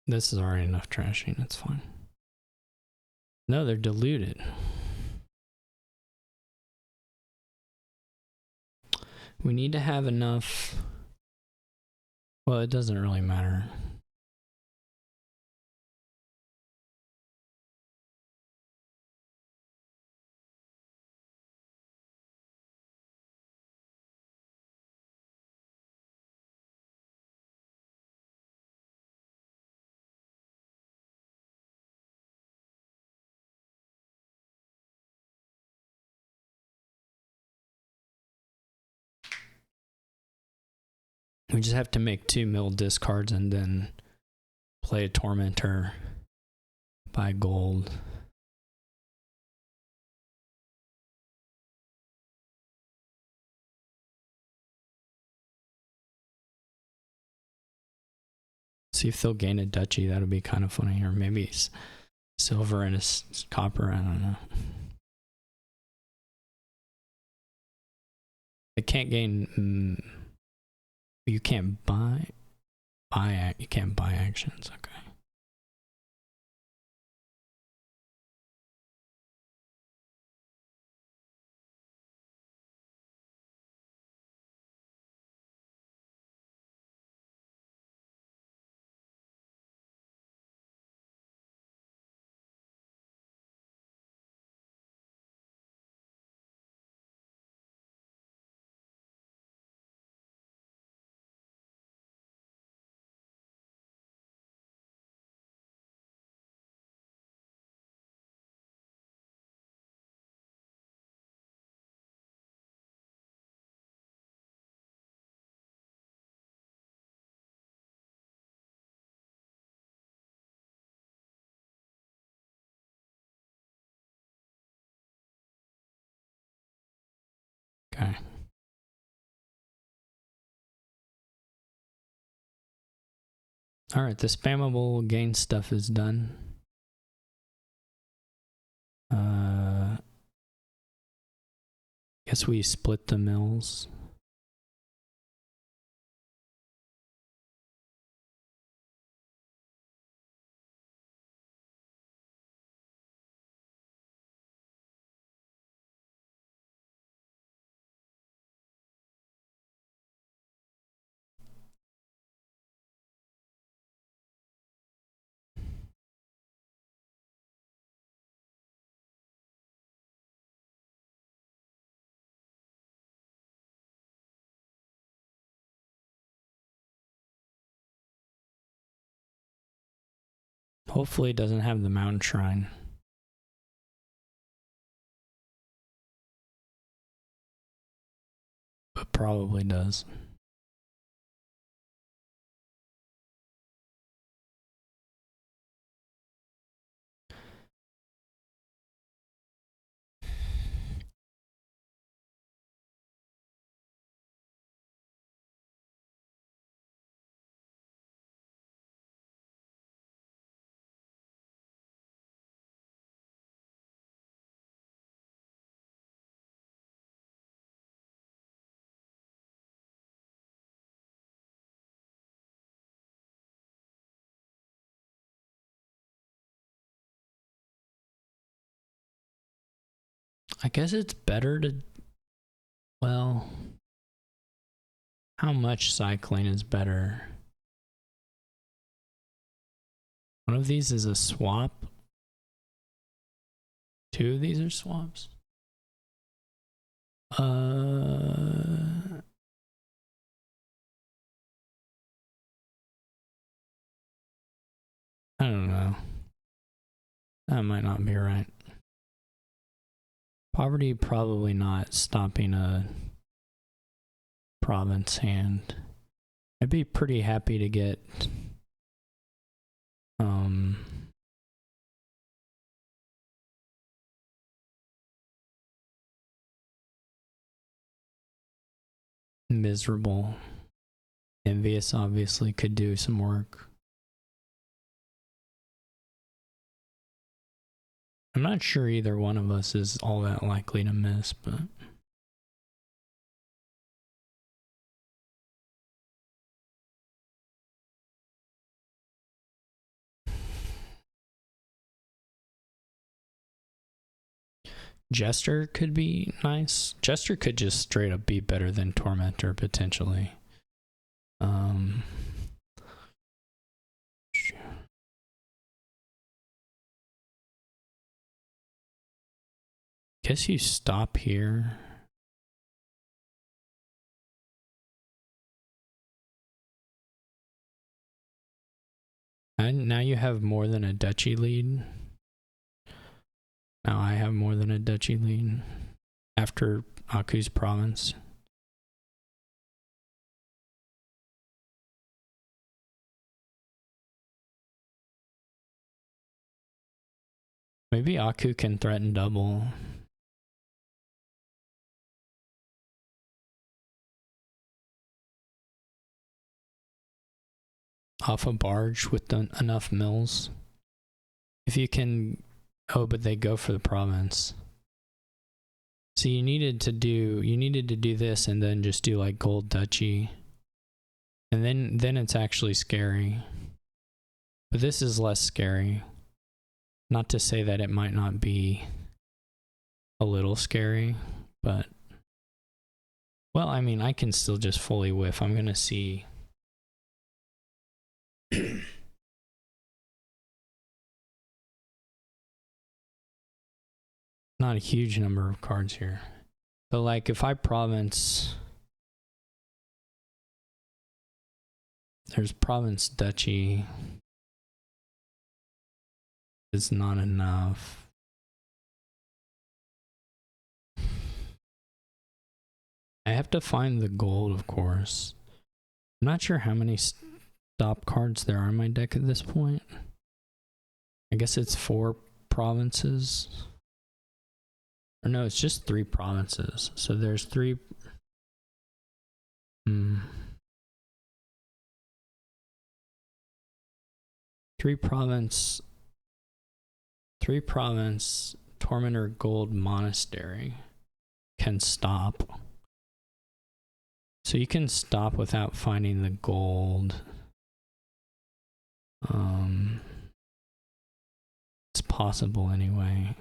This is already enough trashing. It's fine. No, they're diluted. We need to have enough. Well, it doesn't really matter. We just have to make 2 mill discards and then play a Tormentor, buy gold. See if they'll gain a duchy. That'll be kind of funny. Or maybe silver and a copper. I don't know. They can't gain. You can't buy. You can't buy actions. Okay. Okay. All right, the spammable gain stuff is done. Guess we split the mills. Hopefully it doesn't have the mountain shrine. But probably does. I guess it's better to, well, how much cycling is better? One of these is a swap. 2 of these are swaps. I don't know. That might not be right. Poverty, probably not stopping a province hand. I'd be pretty happy to get miserable. Envious obviously could do some work. I'm not sure either one of us is all that likely to miss, but Jester could be nice. Jester could just straight up be better than Tormentor potentially. Guess you stop here. And now you have more than a duchy lead. Now I have more than a duchy lead after Aku's province. Maybe Aku can threaten double. Off a barge with enough mills. If you can... Oh, but they go for the province. So you needed to do this and then just do like gold duchy. And then it's actually scary. But this is less scary. Not to say that it might not be a little scary, but... Well, I mean, I can still just fully whiff. I'm gonna see... Not a huge number of cards here. But like if I province, there's province duchy. It's not enough. I have to find the gold, of course. I'm not sure how many stop cards there are in my deck at this point. I guess it's 4 provinces. Or no, it's just 3 provinces. So there's 3... 3 province... 3 province Tormentor Gold Monastery can stop. So you can stop without finding the gold. It's possible anyway.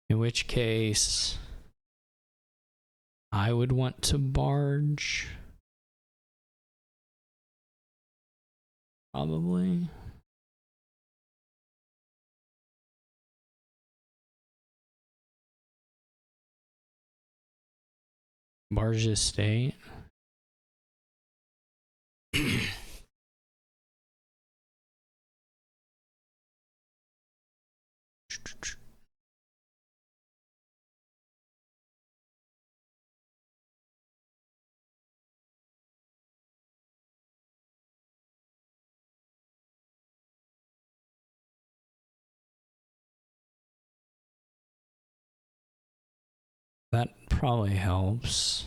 In which case, I would want to barge. Probably. Barge estate. That probably helps.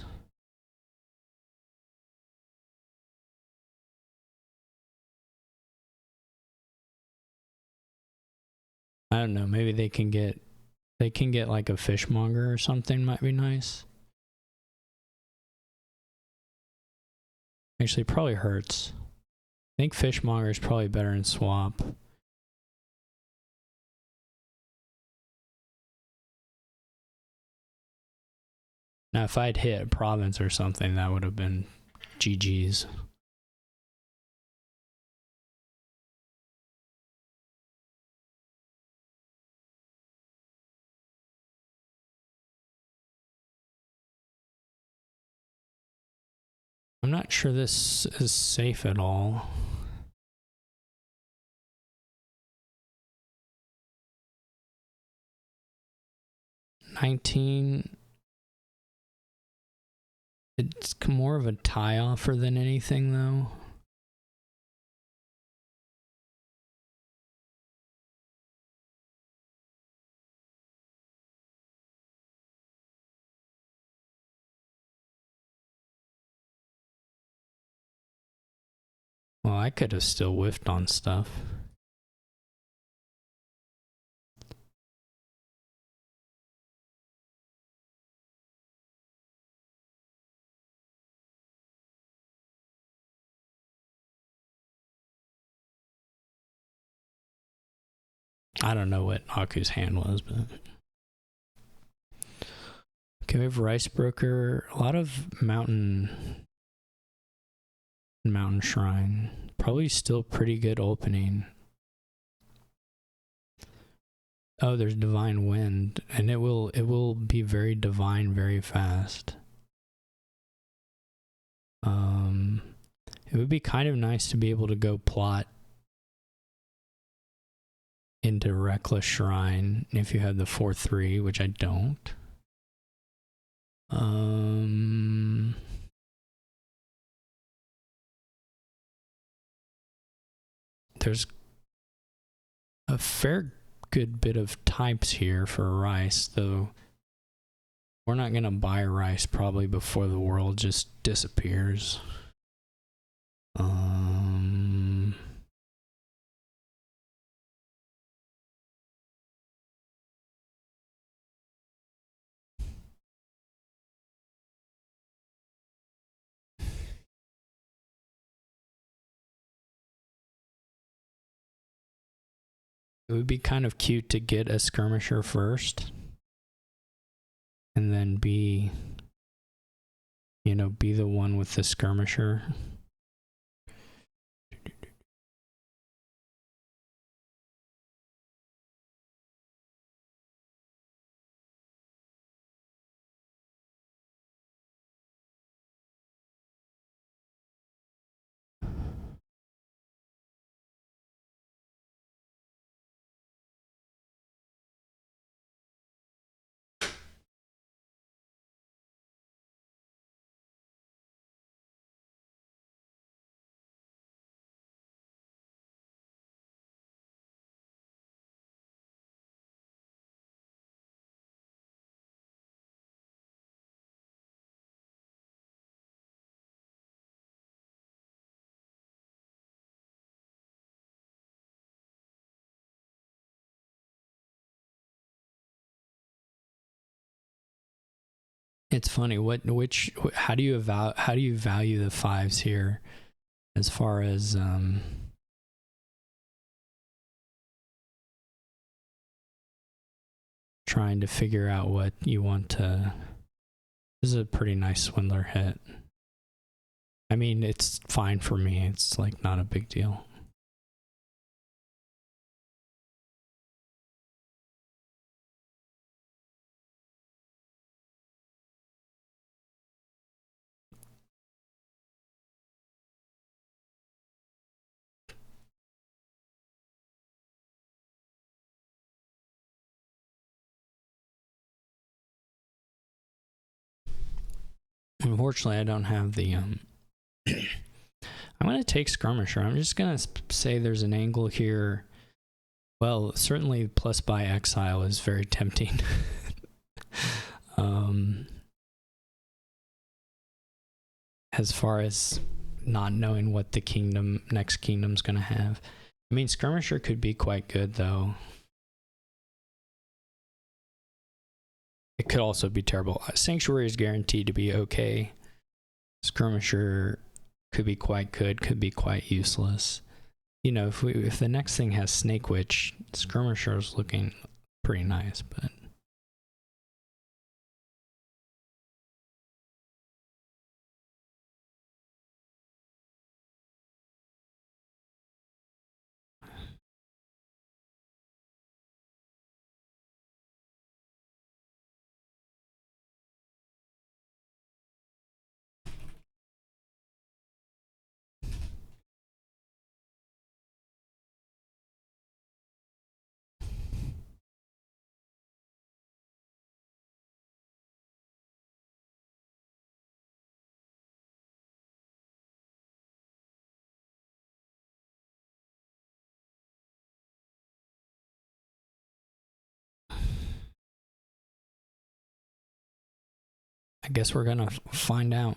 I don't know, maybe they can get like a fishmonger or something, might be nice. Actually, probably hurts. I think fishmonger is probably better in swap. Now, if I'd hit a province or something, that would have been GG's. I'm not sure this is safe at all. It's more of a tie offer than anything, though. Well, I could have still whiffed on stuff. I don't know what Aku's hand was, but okay, we have Rice Broker. A lot of Mountain Shrine. Probably still pretty good opening. Oh, there's Divine Wind, and it will be very divine very fast. It would be kind of nice to be able to go plot into Reckless Shrine if you have the 4/3, which I don't. There's a fair good bit of types here for rice, though we're not going to buy rice probably before the world just disappears. It would be kind of cute to get a skirmisher first and then be the one with the skirmisher. It's funny. How do you value the fives here, as far as trying to figure out what you want to. This is a pretty nice swindler hit. I mean, it's fine for me. It's like not a big deal. Unfortunately, I don't have the I'm going to take skirmisher. I'm just going to say there's an angle here. Well, certainly plus by exile is very tempting. As far as not knowing what the next kingdom's going to have. I mean, skirmisher could be quite good, though. It could also be terrible. Sanctuary is guaranteed to be okay. Skirmisher could be quite good, could be quite useless. If the next thing has Snake Witch, Skirmisher is looking pretty nice, but I guess we're gonna find out.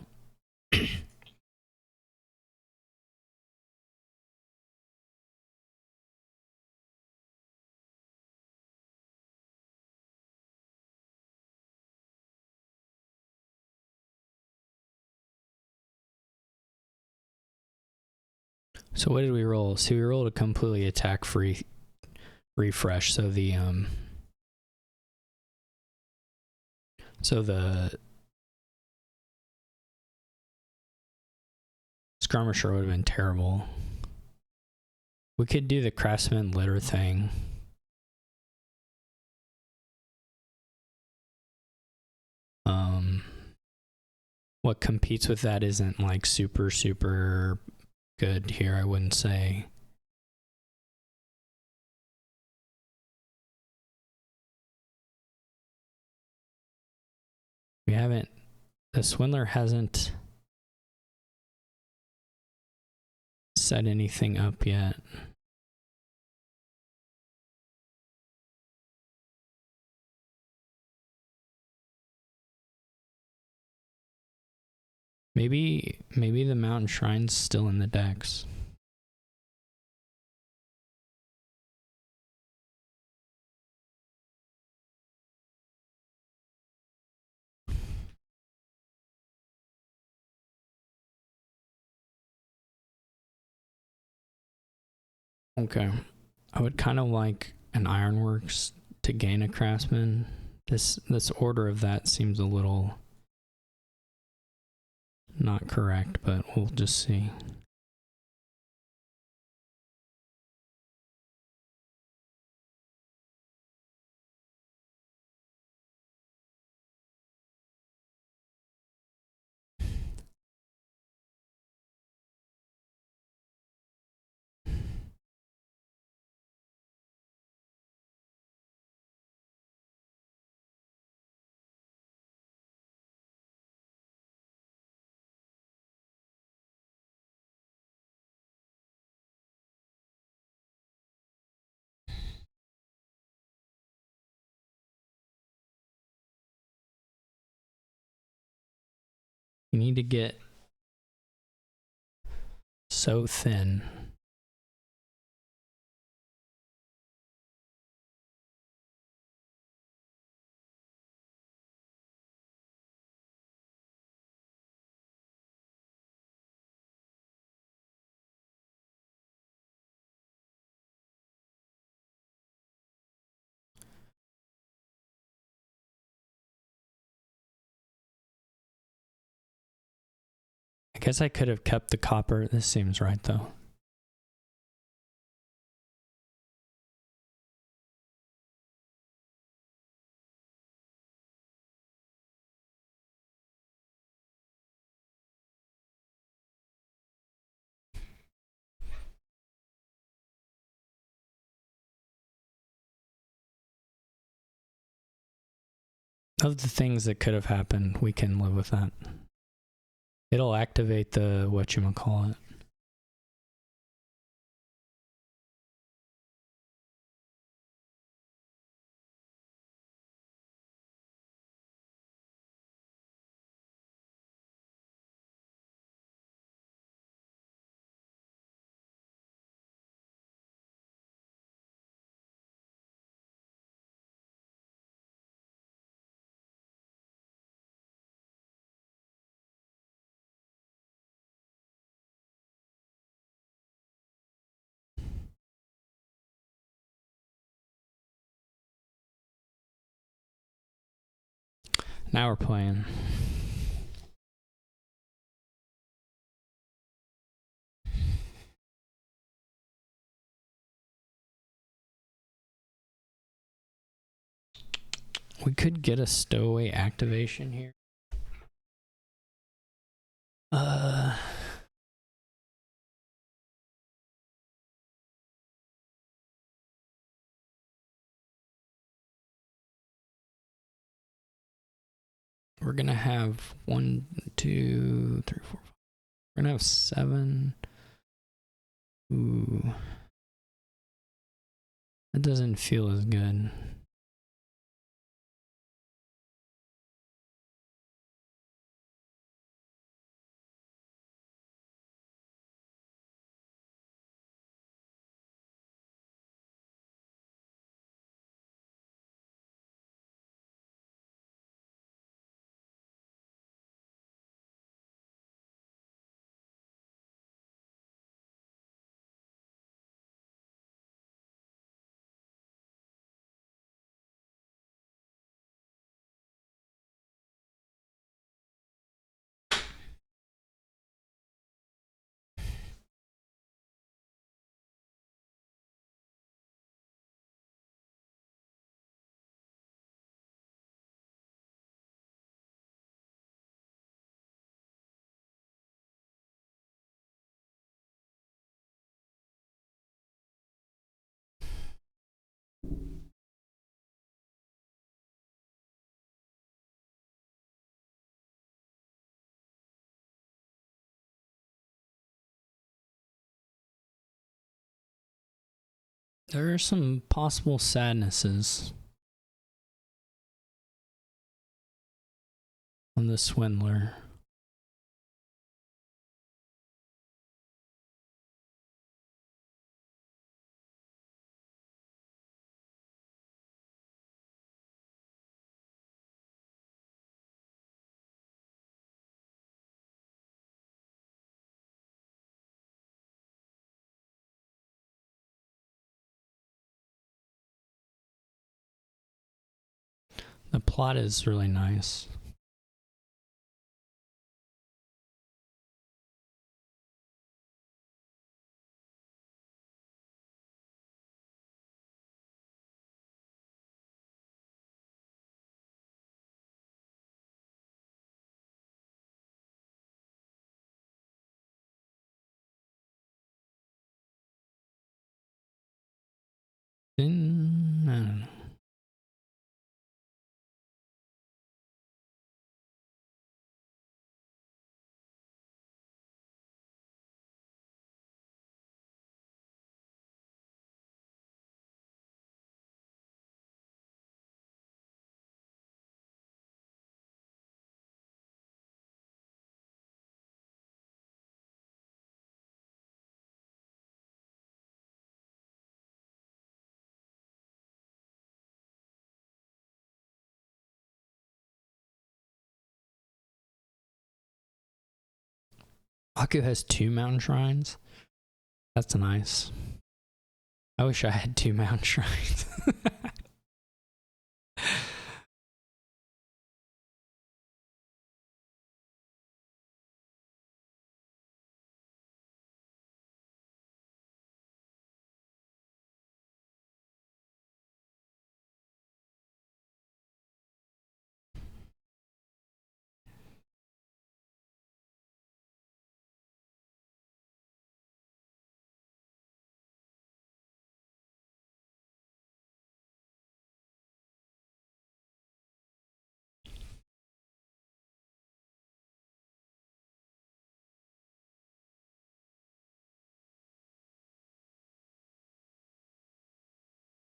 So what did we roll? So we rolled a completely attack-free refresh. So the skirmisher would have been terrible. We could do the craftsman litter thing. What competes with that isn't like super good here, I wouldn't say. The swindler hasn't set anything up yet. Maybe the mountain shrine's still in the decks. Okay. I would kind of like an ironworks to gain a craftsman. This order of that seems a little not correct, but we'll just see. You need to get so thin. I guess I could have kept the copper. This seems right though. Of the things that could have happened, we can live with that. It'll activate the whatchamacallit. Now we're playing. We could get a stowaway activation here. We're gonna have 1, 2, 3, 4, 5. We're gonna have 7. Ooh. That doesn't feel as good. There are some possible sadnesses on the swindler. The plot is really nice. Then, I don't know. Aku has 2 mountain shrines. That's nice. I wish I had 2 mountain shrines.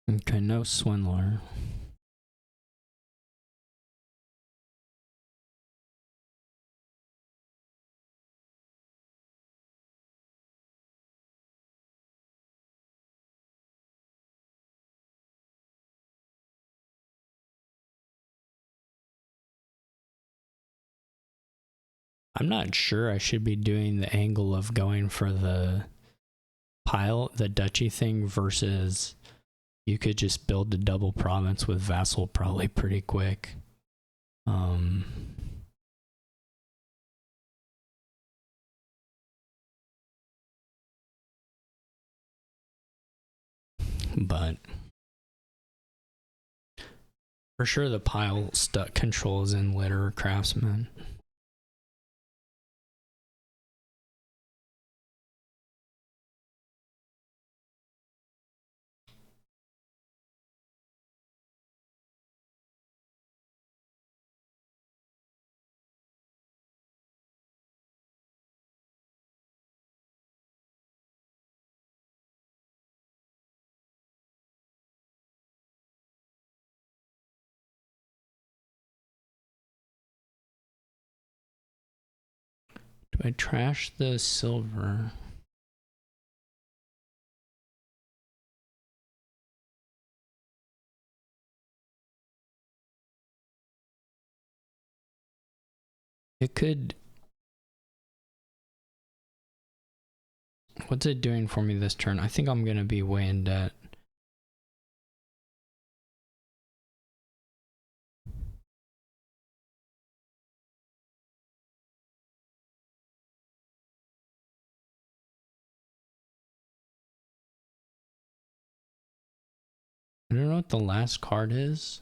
Okay, no swindler. I'm not sure I should be doing the angle of going for the pile, the duchy thing, versus you could just build a double province with vassal probably pretty quick. But for sure the pile stuck controls in litter craftsman. Do I trash the silver? It could. What's it doing for me this turn? I think I'm gonna be way in debt. I don't know what the last card is.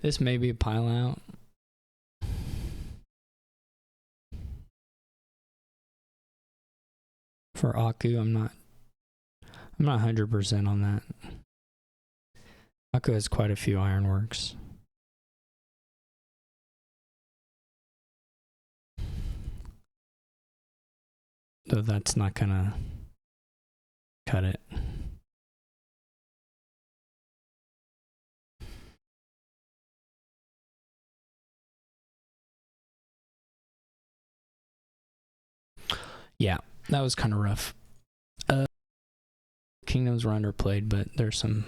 This may be a pile out. For Aku, I'm not 100% on that. Aku has quite a few ironworks. Though that's not gonna cut it. Yeah, that was kind of rough. Kingdoms were underplayed, but there's some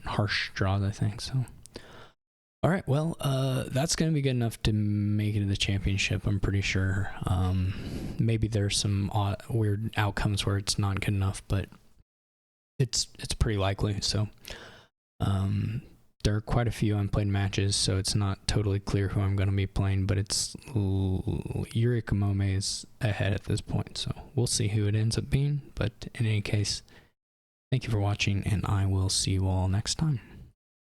harsh draws, I think. So, all right, well, that's gonna be good enough to make it to the championship. I'm pretty sure. Maybe there's some weird outcomes where it's not good enough, but it's pretty likely. So, there are quite a few unplayed matches, so it's not totally clear who I'm going to be playing, but it's Yuri Kamome is ahead at this point, so we'll see who it ends up being. But in any case, thank you for watching, and I will see you all next time.